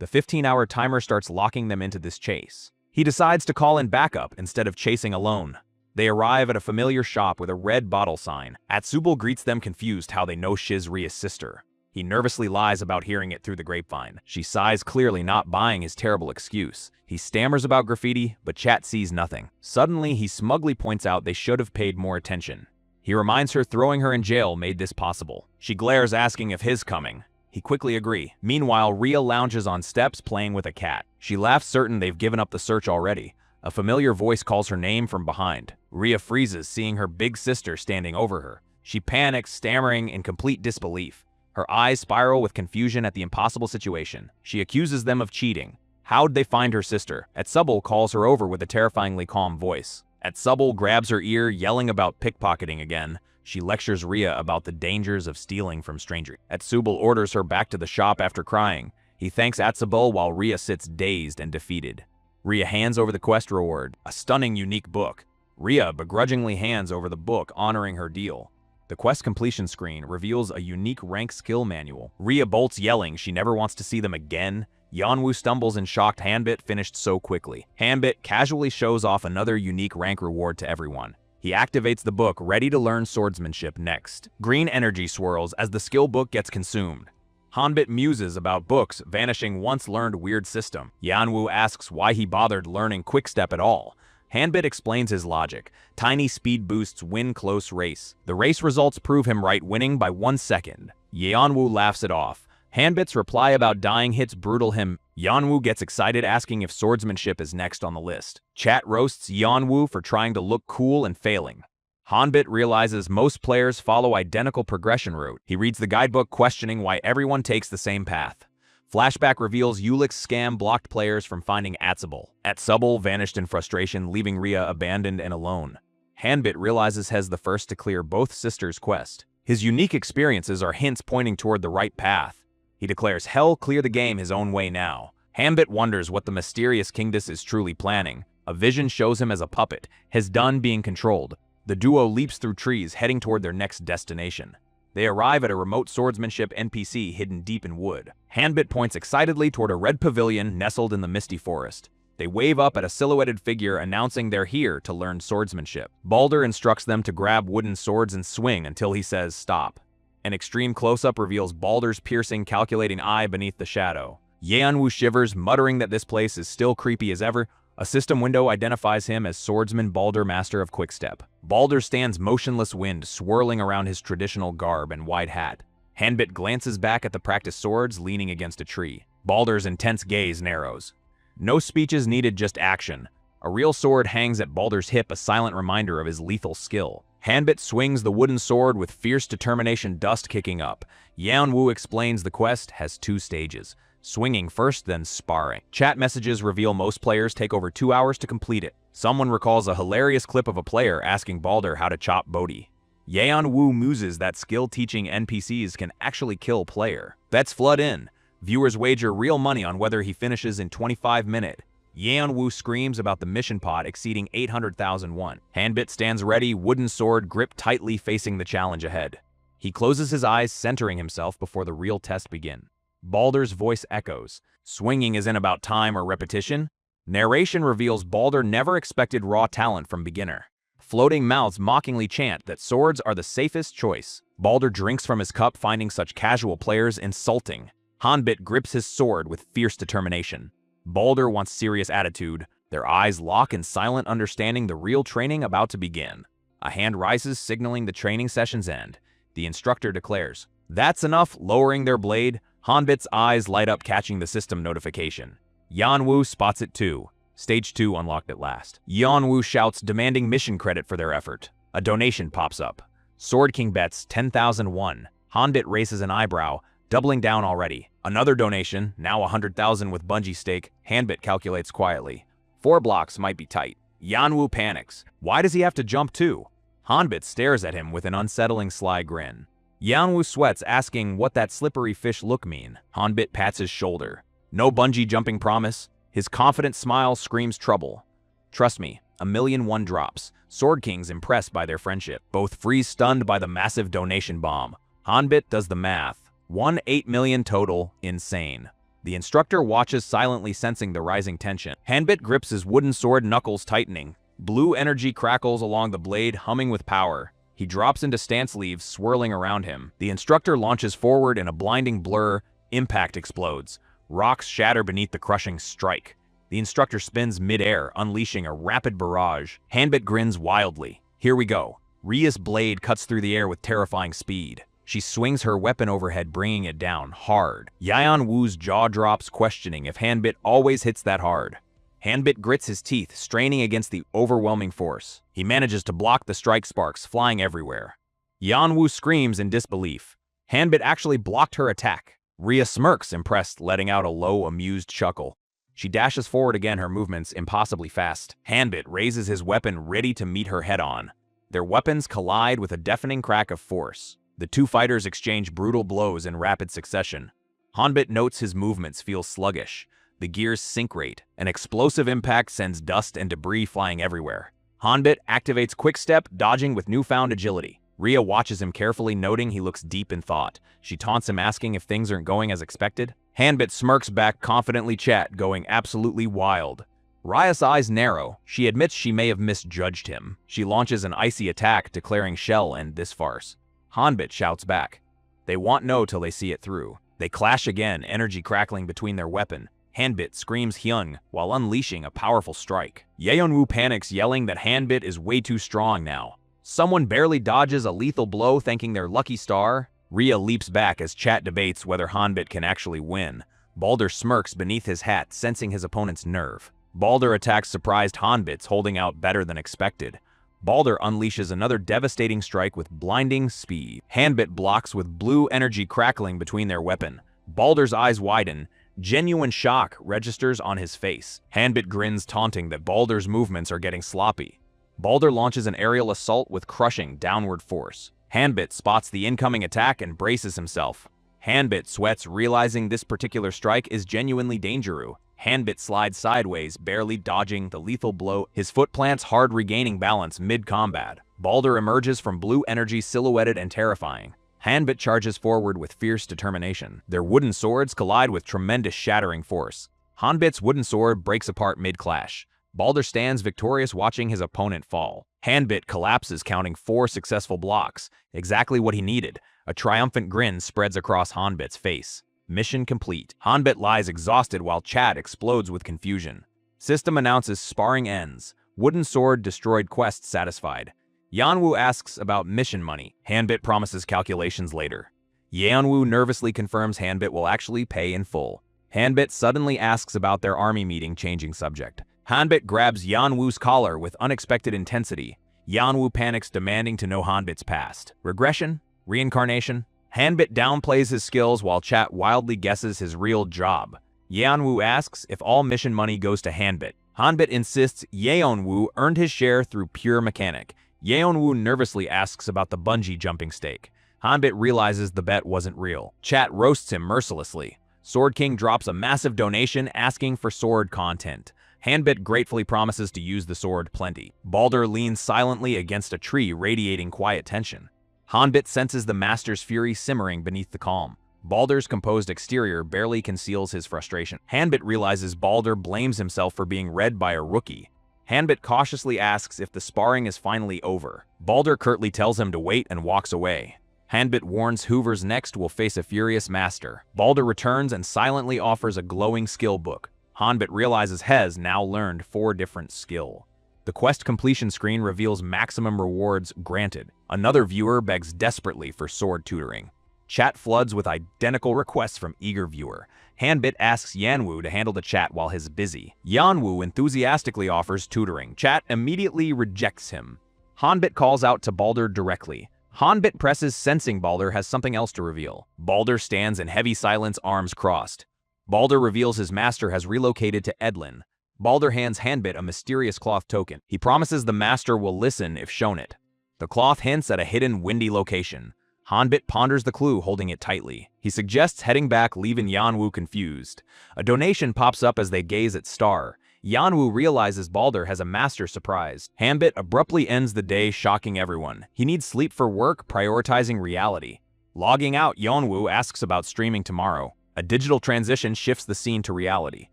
The 15-hour timer starts locking them into this chase. He decides to call in backup instead of chasing alone. They arrive at a familiar shop with a red bottle sign. Atsubal greets them, confused how they know she's Rhea's sister. He nervously lies about hearing it through the grapevine. She sighs, clearly not buying his terrible excuse. He stammers about graffiti, but Chat sees nothing. Suddenly, he smugly points out they should have paid more attention. He reminds her throwing her in jail made this possible. She glares, asking if his coming. He quickly agrees. Meanwhile, Rhea lounges on steps, playing with a cat. She laughs, certain they've given up the search already. A familiar voice calls her name from behind. Rhea freezes, seeing her big sister standing over her. She panics, stammering in complete disbelief. Her eyes spiral with confusion at the impossible situation. She accuses them of cheating. How'd they find her sister? Atsubal calls her over with a terrifyingly calm voice. Atsubal grabs her ear, yelling about pickpocketing again. She lectures Rhea about the dangers of stealing from strangers. Atsubal orders her back to the shop after crying. He thanks Atsubal while Rhea sits dazed and defeated. Rhea hands over the quest reward, a stunning, unique book. Rhea begrudgingly hands over the book, honoring her deal. The quest completion screen reveals a unique rank skill manual. Rhea bolts, yelling she never wants to see them again. Yeonwoo stumbles in, shocked Hanbit finished so quickly. Hanbit casually shows off another unique rank reward to everyone. He activates the book, ready to learn swordsmanship next. Green energy swirls as the skill book gets consumed. Hanbit muses about books vanishing once learned weird system. Yeonwoo asks why he bothered learning quickstep at all. Hanbit explains his logic. Tiny speed boosts win close race. The race results prove him right, winning by 1 second. Yeonwoo laughs it off. Hanbit's reply about dying hits brutal him. Yeonwoo gets excited, asking if swordsmanship is next on the list. Chat roasts Yeonwoo for trying to look cool and failing. Hanbit realizes most players follow identical progression route. He reads the guidebook, questioning why everyone takes the same path. Flashback reveals Ulick's scam blocked players from finding Atsubal. Atsubal vanished in frustration, leaving Rhea abandoned and alone. Hanbit realizes Hez the first to clear both sisters' quest. His unique experiences are hints pointing toward the right path. He declares hell clear the game his own way now. Hanbit wonders what the mysterious Kingdus is truly planning. A vision shows him as a puppet, his done being controlled. The duo leaps through trees, heading toward their next destination. They arrive at a remote swordsmanship NPC hidden deep in wood. Hanbit points excitedly toward a red pavilion nestled in the misty forest. They wave up at a silhouetted figure, announcing they're here to learn swordsmanship. Balder instructs them to grab wooden swords and swing until he says stop. An extreme close-up reveals Balder's piercing, calculating eye beneath the shadow. Yeonwoo shivers, muttering that this place is still creepy as ever. A system window identifies him as Swordsman Balder, master of quickstep. Balder stands motionless, wind swirling around his traditional garb and wide hat. Hanbit glances back at the practiced swords leaning against a tree. Balder's intense gaze narrows. No speeches needed, just action. A real sword hangs at Balder's hip, a silent reminder of his lethal skill. Hanbit swings the wooden sword with fierce determination, dust kicking up. Yeonwoo explains the quest has 2 stages. Swinging first, then sparring. Chat messages reveal most players take over 2 hours to complete it. Someone recalls a hilarious clip of a player asking Balder how to chop Bodhi. Yeonwoo muses that skill-teaching NPCs can actually kill player. Bets flood in. Viewers wager real money on whether he finishes in 25 minutes. Yeonwoo screams about the mission pot exceeding 800,000 won. Hanbit stands ready, wooden sword gripped tightly, facing the challenge ahead. He closes his eyes, centering himself before the real test begins. Balder's voice echoes. Swinging isn't about time or repetition. Narration reveals Balder never expected raw talent from beginner. Floating mouths mockingly chant that swords are the safest choice. Balder drinks from his cup, finding such casual players insulting. Hanbit grips his sword with fierce determination. Balder wants serious attitude. Their eyes lock in silent understanding, the real training about to begin. A hand rises, signaling the training session's end. The instructor declares, "That's enough," lowering their blade. Hanbit's eyes light up, catching the system notification. Yeonwoo spots it too. Stage 2 unlocked at last. Yeonwoo shouts, demanding mission credit for their effort. A donation pops up. Sword King bets 10,000 won. Hanbit raises an eyebrow, doubling down already. Another donation, now 100,000 with bungee stake. Hanbit calculates quietly. 4 blocks might be tight. Yanwu panics. Why does he have to jump too? Hanbit stares at him with an unsettling sly grin. Yanwu sweats, asking what that slippery fish look mean. Hanbit pats his shoulder. No bungee jumping promise. His confident smile screams trouble. Trust me, 1,000,001 drops. Sword Kings impressed by their friendship. Both freeze stunned by the massive donation bomb. Hanbit does the math. 1.8 million total. Insane. The instructor watches silently, sensing the rising tension. Hanbit grips his wooden sword, knuckles tightening. Blue energy crackles along the blade, humming with power. He drops into stance, leaves swirling around him. The instructor launches forward in a blinding blur. Impact explodes. Rocks shatter beneath the crushing strike. The instructor spins mid-air, unleashing a rapid barrage. Hanbit grins wildly. Here we go. Ria's blade cuts through the air with terrifying speed. She swings her weapon overhead, bringing it down hard. Yanwu's jaw drops, questioning if Hanbit always hits that hard. Hanbit grits his teeth, straining against the overwhelming force. He manages to block the strike, sparks flying everywhere. Yanwu screams in disbelief. Hanbit actually blocked her attack. Ria smirks, impressed, letting out a low, amused chuckle. She dashes forward again, her movements impossibly fast. Hanbit raises his weapon, ready to meet her head-on. Their weapons collide with a deafening crack of force. The two fighters exchange brutal blows in rapid succession. Hanbit notes his movements feel sluggish. The gears sync rate. An explosive impact sends dust and debris flying everywhere. Hanbit activates Quick Step, dodging with newfound agility. Ria watches him carefully, noting he looks deep in thought. She taunts him, asking if things aren't going as expected. Hanbit smirks back confidently, chat going absolutely wild. Ria's eyes narrow. She admits she may have misjudged him. She launches an icy attack, declaring shall end this farce. Hanbit shouts back. They want no till they see it through. They clash again, energy crackling between their weapon. Hanbit screams Hyung while unleashing a powerful strike. Yeonwoo panics, yelling that Hanbit is way too strong now. Someone barely dodges a lethal blow, thanking their lucky star. Ria leaps back as chat debates whether Hanbit can actually win. Balder smirks beneath his hat, sensing his opponent's nerve. Balder attacks surprised Hanbit's holding out better than expected. Balder unleashes another devastating strike with blinding speed. Hanbit blocks with blue energy crackling between their weapon. Balder's eyes widen. Genuine shock registers on his face. Hanbit grins, taunting that Balder's movements are getting sloppy. Balder launches an aerial assault with crushing downward force. Hanbit spots the incoming attack and braces himself. Hanbit sweats, realizing this particular strike is genuinely dangerous. Hanbit slides sideways, barely dodging the lethal blow. His foot plants hard, regaining balance mid-combat. Balder emerges from blue energy, silhouetted and terrifying. Hanbit charges forward with fierce determination. Their wooden swords collide with tremendous shattering force. Hanbit's wooden sword breaks apart mid-clash. Balder stands victorious, watching his opponent fall. Hanbit collapses, counting 4 successful blocks. Exactly what he needed. A triumphant grin spreads across Hanbit's face. Mission complete. Hanbit lies exhausted while chat explodes with confusion. System announces sparring ends. Wooden sword destroyed, quest satisfied. Yanwu asks about mission money. Hanbit promises calculations later. Yanwu nervously confirms Hanbit will actually pay in full. Hanbit suddenly asks about their army meeting, changing subject. Hanbit grabs Yanwu's collar with unexpected intensity. Yanwu panics, demanding to know Hanbit's past. Regression? Reincarnation? Hanbit downplays his skills while chat wildly guesses his real job. Yeonwoo asks if all mission money goes to Hanbit. Hanbit insists Yeonwoo earned his share through pure mechanic. Yeonwoo nervously asks about the bungee jumping stake. Hanbit realizes the bet wasn't real. Chat roasts him mercilessly. Sword King drops a massive donation, asking for sword content. Hanbit gratefully promises to use the sword plenty. Balder leans silently against a tree, radiating quiet tension. Hanbit senses the master's fury simmering beneath the calm. Balder's composed exterior barely conceals his frustration. Hanbit realizes Balder blames himself for being read by a rookie. Hanbit cautiously asks if the sparring is finally over. Balder curtly tells him to wait and walks away. Hanbit warns Hoover's next will face a furious master. Balder returns and silently offers a glowing skill book. Hanbit realizes Hez now learned 4 different skill. The quest completion screen reveals maximum rewards granted. Another viewer begs desperately for sword tutoring. Chat floods with identical requests from eager viewer. Hanbit asks Yanwoo to handle the chat while he's busy. Yanwoo enthusiastically offers tutoring. Chat immediately rejects him. Hanbit calls out to Balder directly. Hanbit presses, sensing Balder has something else to reveal. Balder stands in heavy silence, arms crossed. Balder reveals his master has relocated to Edlin. Balder hands Hanbit a mysterious cloth token. He promises the master will listen if shown it. The cloth hints at a hidden, windy location. Hanbit ponders the clue, holding it tightly. He suggests heading back, leaving Yanwu confused. A donation pops up as they gaze at Star. Yanwu realizes Balder has a master surprise. Hanbit abruptly ends the day, shocking everyone. He needs sleep for work, prioritizing reality. Logging out, Yanwu asks about streaming tomorrow. A digital transition shifts the scene to reality.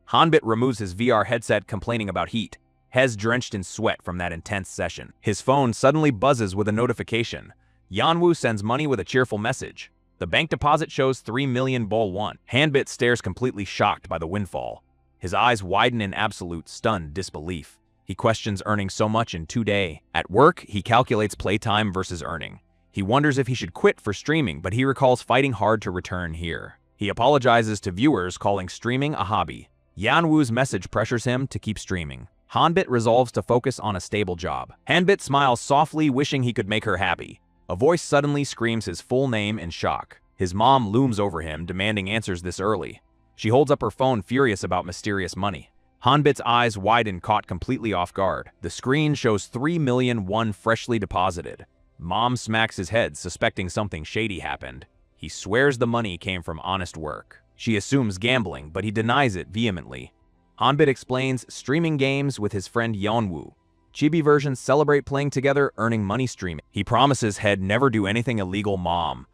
Hanbit removes his VR headset, complaining about heat. Hez drenched in sweat from that intense session. His phone suddenly buzzes with a notification. Yanwu sends money with a cheerful message. The bank deposit shows 3 million bol won. Hanbit stares, completely shocked by the windfall. His eyes widen in absolute, stunned disbelief. He questions earning so much in 2 days. At work, he calculates playtime versus earning. He wonders if he should quit for streaming, but he recalls fighting hard to return here. He apologizes to viewers, calling streaming a hobby. Yanwu's message pressures him to keep streaming. Hanbit resolves to focus on a stable job. Hanbit smiles softly, wishing he could make her happy. A voice suddenly screams his full name in shock. His mom looms over him, demanding answers this early. She holds up her phone, furious about mysterious money. Hanbit's eyes widen, caught completely off guard. The screen shows 3 million won freshly deposited. Mom smacks his head, suspecting something shady happened. He swears the money came from honest work. She assumes gambling, but he denies it vehemently. Hanbit explains streaming games with his friend Yeonwoo. Chibi versions celebrate playing together, earning money streaming. He promises he'd never do anything illegal. Mom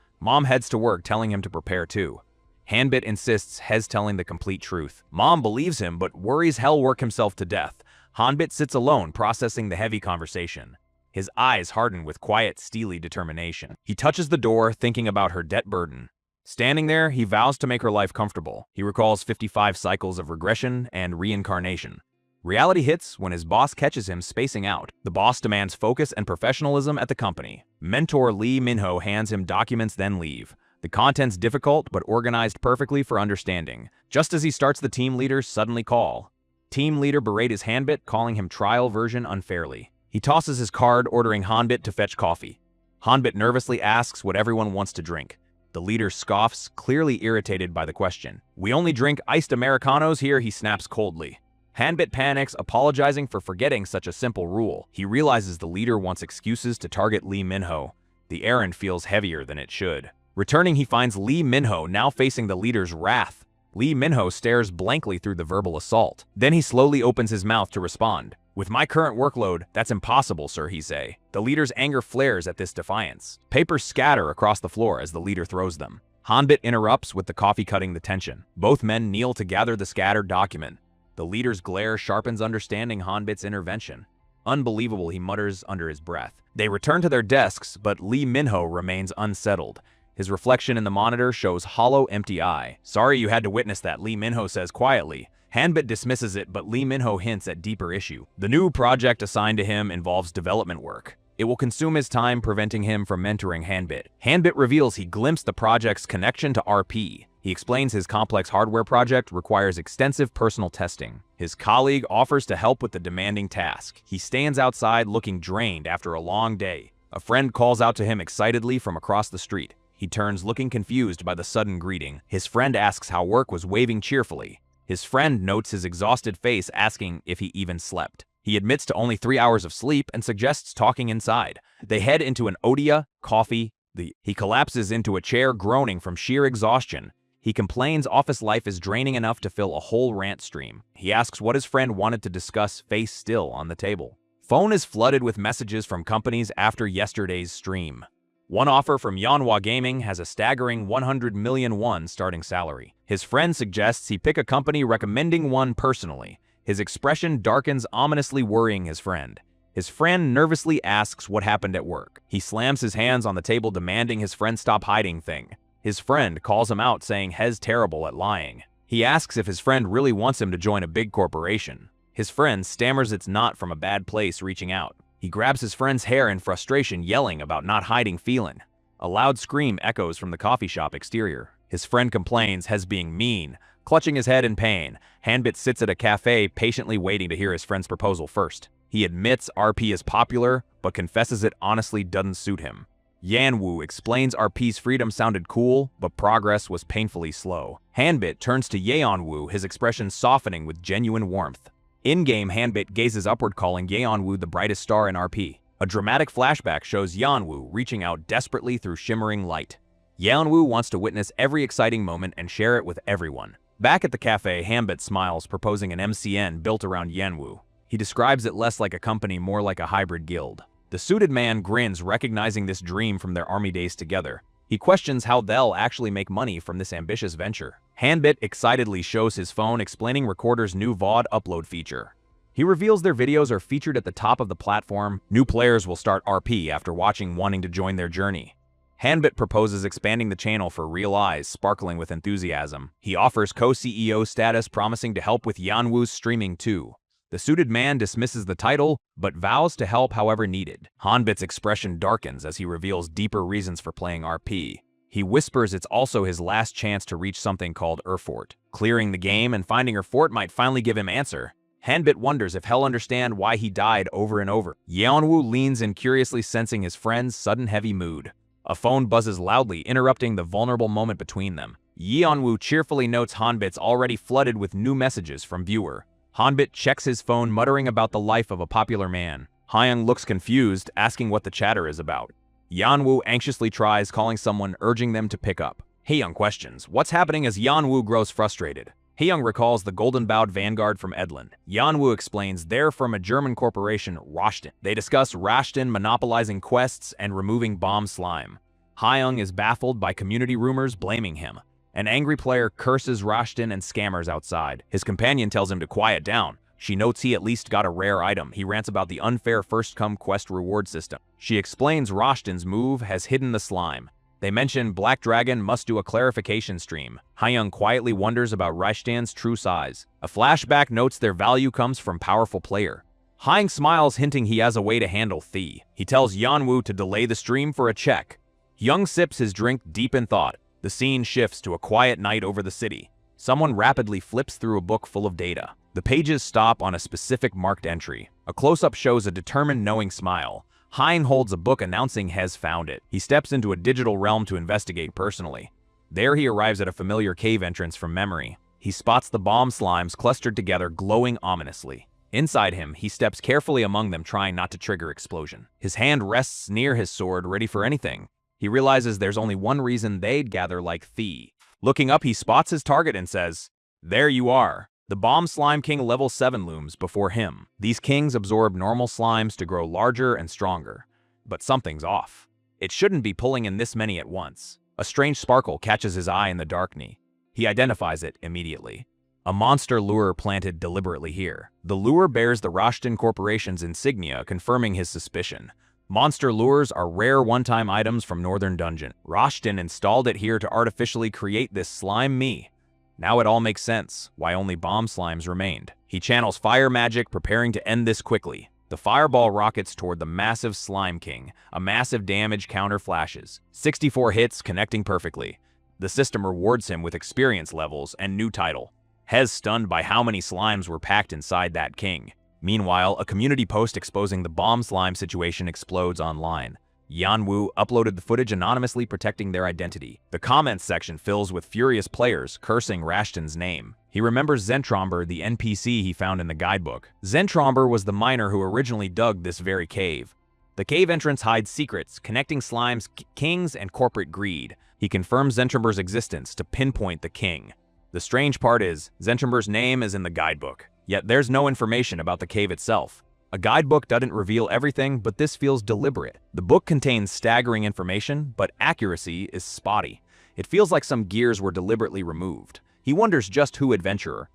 heads to work, telling him to prepare too. Hanbit insists Hez telling the complete truth. Mom believes him, but worries he'll work himself to death. Hanbit sits alone, processing the heavy conversation. His eyes harden with quiet, steely determination. He touches the door, thinking about her debt burden. Standing there, he vows to make her life comfortable. He recalls 55 cycles of regression and reincarnation. Reality hits when his boss catches him spacing out. The boss demands focus and professionalism at the company. Mentor Lee Minho hands him documents, then leave. The content's difficult, but organized perfectly for understanding. Just as he starts, the team leaders suddenly call. Team leader berates Hanbit, calling him trial version unfairly. He tosses his card, ordering Hanbit to fetch coffee. Hanbit nervously asks what everyone wants to drink. The leader scoffs, clearly irritated by the question. "We only drink iced Americanos here," he snaps coldly. Hanbit panics, apologizing for forgetting such a simple rule. He realizes the leader wants excuses to target Lee Minho. The errand feels heavier than it should. Returning, he finds Lee Minho now facing the leader's wrath. Lee Minho stares blankly through the verbal assault. Then he slowly opens his mouth to respond. "With my current workload, that's impossible, sir," he say. The leader's anger flares at this defiance. Papers scatter across the floor as the leader throws them. Hanbit interrupts, with the coffee cutting the tension. Both men kneel to gather the scattered document. The leader's glare sharpens, understanding Hanbit's intervention. "Unbelievable," he mutters under his breath. They return to their desks, but Lee Minho remains unsettled. His reflection in the monitor shows hollow, empty eye. "Sorry you had to witness that," Lee Minho says quietly. Hanbit dismisses it, but Lee Minho hints at deeper issue. The new project assigned to him involves development work. It will consume his time, preventing him from mentoring Hanbit. Hanbit reveals he glimpsed the project's connection to RP. He explains his complex hardware project requires extensive personal testing. His colleague offers to help with the demanding task. He stands outside, looking drained after a long day. A friend calls out to him excitedly from across the street. He turns, looking confused by the sudden greeting. His friend asks how work was, waving cheerfully. His friend notes his exhausted face, asking if he even slept. He admits to only 3 hours of sleep and suggests talking inside. They head into an Odia, coffee. He collapses into a chair, groaning from sheer exhaustion. He complains office life is draining enough to fill a whole rant stream. He asks what his friend wanted to discuss, face still on the table. Phone is flooded with messages from companies after yesterday's stream. One offer from Manhwa Gaming has a staggering 100 million won starting salary. His friend suggests he pick a company, recommending one personally. His expression darkens, ominously worrying his friend. His friend nervously asks what happened at work. He slams his hands on the table, demanding his friend stop hiding things. His friend calls him out, saying Hez terrible at lying. He asks if his friend really wants him to join a big corporation. His friend stammers it's not from a bad place, reaching out. He grabs his friend's hair in frustration, yelling about not hiding feeling. A loud scream echoes from the coffee shop exterior. His friend complains Hez being mean, clutching his head in pain. Hanbit sits at a cafe, patiently waiting to hear his friend's proposal first. He admits RP is popular, but confesses it honestly doesn't suit him. Yanwu explains RP's freedom sounded cool, but progress was painfully slow. Hanbit turns to Yeonwoo, his expression softening with genuine warmth. In-game, Hanbit gazes upward, calling Yeonwoo the brightest star in RP. A dramatic flashback shows Yeonwoo reaching out desperately through shimmering light. Yeonwoo wants to witness every exciting moment and share it with everyone. Back at the cafe, Hanbit smiles, proposing an MCN built around Yeonwoo. He describes it less like a company, more like a hybrid guild. The suited man grins, recognizing this dream from their army days together. He questions how they'll actually make money from this ambitious venture. Hanbit excitedly shows his phone, explaining Recorder's new VOD upload feature. He reveals their videos are featured at the top of the platform. New players will start RP after watching, wanting to join their journey. Hanbit proposes expanding the channel for real eyes, sparkling with enthusiasm. He offers co-CEO status, promising to help with Yeonwoo's streaming too. The suited man dismisses the title, but vows to help however needed. Hanbit's expression darkens as he reveals deeper reasons for playing RP. He whispers it's also his last chance to reach something called Erfort. Clearing the game and finding Erfort might finally give him answer. Hanbit wonders if he'll understand why he died over and over. Yeonwoo leans in, curiously sensing his friend's sudden heavy mood. A phone buzzes loudly, interrupting the vulnerable moment between them. Yeonwoo cheerfully notes Hanbit's already flooded with new messages from viewer. Hanbit checks his phone, muttering about the life of a popular man. Hyung looks confused, asking what the chatter is about. Yeonwoo anxiously tries calling someone, urging them to pick up. Hyung questions what's happening as Yeonwoo grows frustrated. Hyung recalls the golden-bowed vanguard from Edlin. Yeonwoo explains they're from a German corporation, Rashton. They discuss Rashton monopolizing quests and removing bomb slime. Hyung is baffled by community rumors blaming him. An angry player curses Rashton and scammers outside. His companion tells him to quiet down. She notes he at least got a rare item. He rants about the unfair first-come quest reward system. She explains Rashton's move has hidden the slime. They mention Black Dragon must do a clarification stream. Hyung quietly wonders about Rashton's true size. A flashback notes their value comes from powerful player. Hyung smiles, hinting he has a way to handle Thee. He tells Yeonwoo to delay the stream for a check. Hyung sips his drink, deep in thought. The scene shifts to a quiet night over the city. Someone rapidly flips through a book full of data. The pages stop on a specific marked entry. A close-up shows a determined, knowing smile. Hyung holds a book, announcing has found it. He steps into a digital realm to investigate personally. There he arrives at a familiar cave entrance from memory. He spots the bomb slimes clustered together, glowing ominously. Inside him, he steps carefully among them, trying not to trigger explosion. His hand rests near his sword, ready for anything. He realizes there's only one reason they'd gather like Thee. Looking up, he spots his target and says, "There you are." The Bomb Slime King level 7 looms before him. These kings absorb normal slimes to grow larger and stronger. But something's off. It shouldn't be pulling in this many at once. A strange sparkle catches his eye in the darkness. He identifies it immediately. A monster lure planted deliberately here. The lure bears the Rashton Corporation's insignia, confirming his suspicion. Monster lures are rare one-time items from Northern Dungeon. Rashton installed it here to artificially create this slime me. Now it all makes sense, why only bomb slimes remained. He channels fire magic, preparing to end this quickly. The fireball rockets toward the massive Slime King. A massive damage counter flashes. 64 hits, connecting perfectly. The system rewards him with experience levels and new title. Hez stunned by how many slimes were packed inside that king. Meanwhile, a community post exposing the bomb slime situation explodes online. Yeonwoo uploaded the footage anonymously, protecting their identity. The comments section fills with furious players cursing Rashton's name. He remembers Zentromber, the NPC he found in the guidebook. Zentromber was the miner who originally dug this very cave. The cave entrance hides secrets, connecting slimes, kings, and corporate greed. He confirms Zentromber's existence to pinpoint the king. The strange part is, Zentromber's name is in the guidebook. Yet there's no information about the cave itself. A guidebook doesn't reveal everything, but this feels deliberate. The book contains staggering information, but accuracy is spotty. It feels like some gears were deliberately removed. He wonders just who adventurer.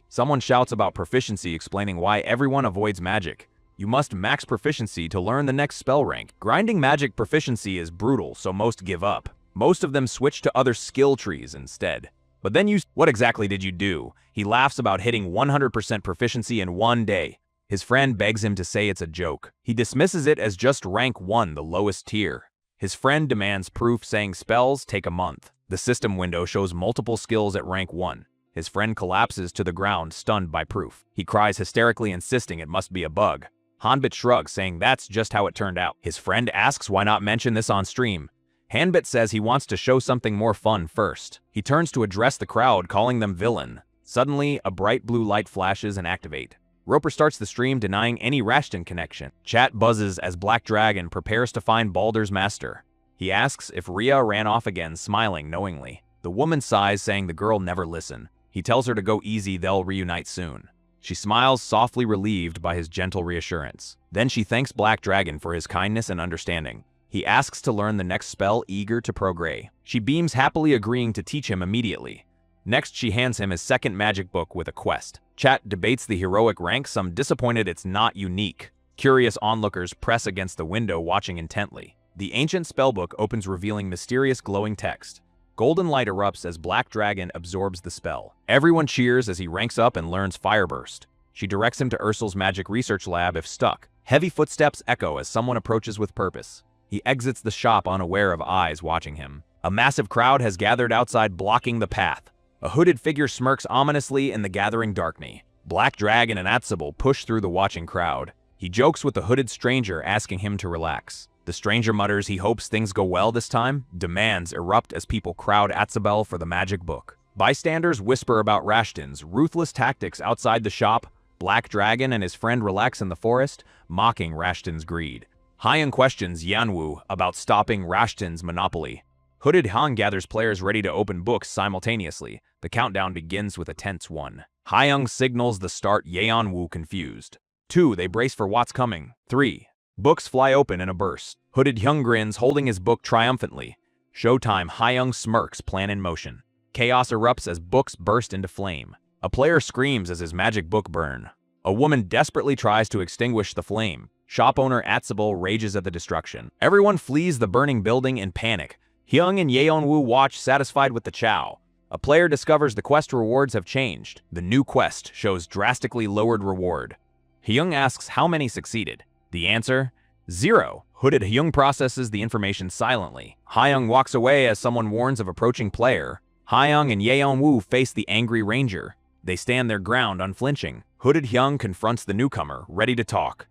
Someone shouts about proficiency, explaining why everyone avoids magic. You must max proficiency to learn the next spell rank. Grinding magic proficiency is brutal, so most give up. Most of them switch to other skill trees instead. But then what exactly did you do? He laughs about hitting 100% proficiency in one day. His friend begs him to say it's a joke. He dismisses it as just rank 1, the lowest tier. His friend demands proof, saying spells take a month. The system window shows multiple skills at rank 1. His friend collapses to the ground, stunned by proof. He cries hysterically, insisting it must be a bug. Hanbit shrugs, saying that's just how it turned out. His friend asks why not mention this on stream. Hanbit says he wants to show something more fun first. He turns to address the crowd, calling them villain. Suddenly, a bright blue light flashes and activate. Roper starts the stream, denying any Rashton connection. Chat buzzes as Black Dragon prepares to find Baldur's master. He asks if Rhea ran off again, smiling knowingly. The woman sighs, saying the girl never listened. He tells her to go easy, they'll reunite soon. She smiles, softly relieved by his gentle reassurance. Then she thanks Black Dragon for his kindness and understanding. He asks to learn the next spell, eager to progress. She beams, happily agreeing to teach him immediately. Next, she hands him his second magic book with a quest. Chat debates the heroic rank, some disappointed it's not unique. Curious onlookers press against the window, watching intently. The ancient spellbook opens, revealing mysterious glowing text. Golden light erupts as Black Dragon absorbs the spell. Everyone cheers as he ranks up and learns Fireburst. She directs him to Ursul's magic research lab if stuck. Heavy footsteps echo as someone approaches with purpose. He exits the shop, unaware of eyes watching him. A massive crowd has gathered outside, blocking the path. A hooded figure smirks ominously in the gathering darkness. Black Dragon and Atsibel push through the watching crowd. He jokes with the hooded stranger, asking him to relax. The stranger mutters he hopes things go well this time. Demands erupt as people crowd Atsibel for the magic book. Bystanders whisper about Rashton's ruthless tactics outside the shop. Black Dragon and his friend relax in the forest, mocking Rashton's greed. Hyung questions Yanwu about stopping Rashton's monopoly. Hooded Han gathers players ready to open books simultaneously. The countdown begins with a tense 1. Hyung signals the start, Yeonwoo confused. 2. They brace for what's coming. 3. Books fly open in a burst. Hooded Hyung grins, holding his book triumphantly. Showtime, Hyung smirks, plan in motion. Chaos erupts as books burst into flame. A player screams as his magic book burns. A woman desperately tries to extinguish the flame. Shop owner Atsibel rages at the destruction. Everyone flees the burning building in panic. Hyung and Yeonwoo watch, satisfied with the chow. A player discovers the quest rewards have changed. The new quest shows drastically lowered reward. Hyung asks how many succeeded. The answer? 0. Hooded Hyung processes the information silently. Hyung walks away as someone warns of approaching player. Hyung and Yeonwoo face the angry ranger. They stand their ground, unflinching. Hooded Hyung confronts the newcomer, ready to talk.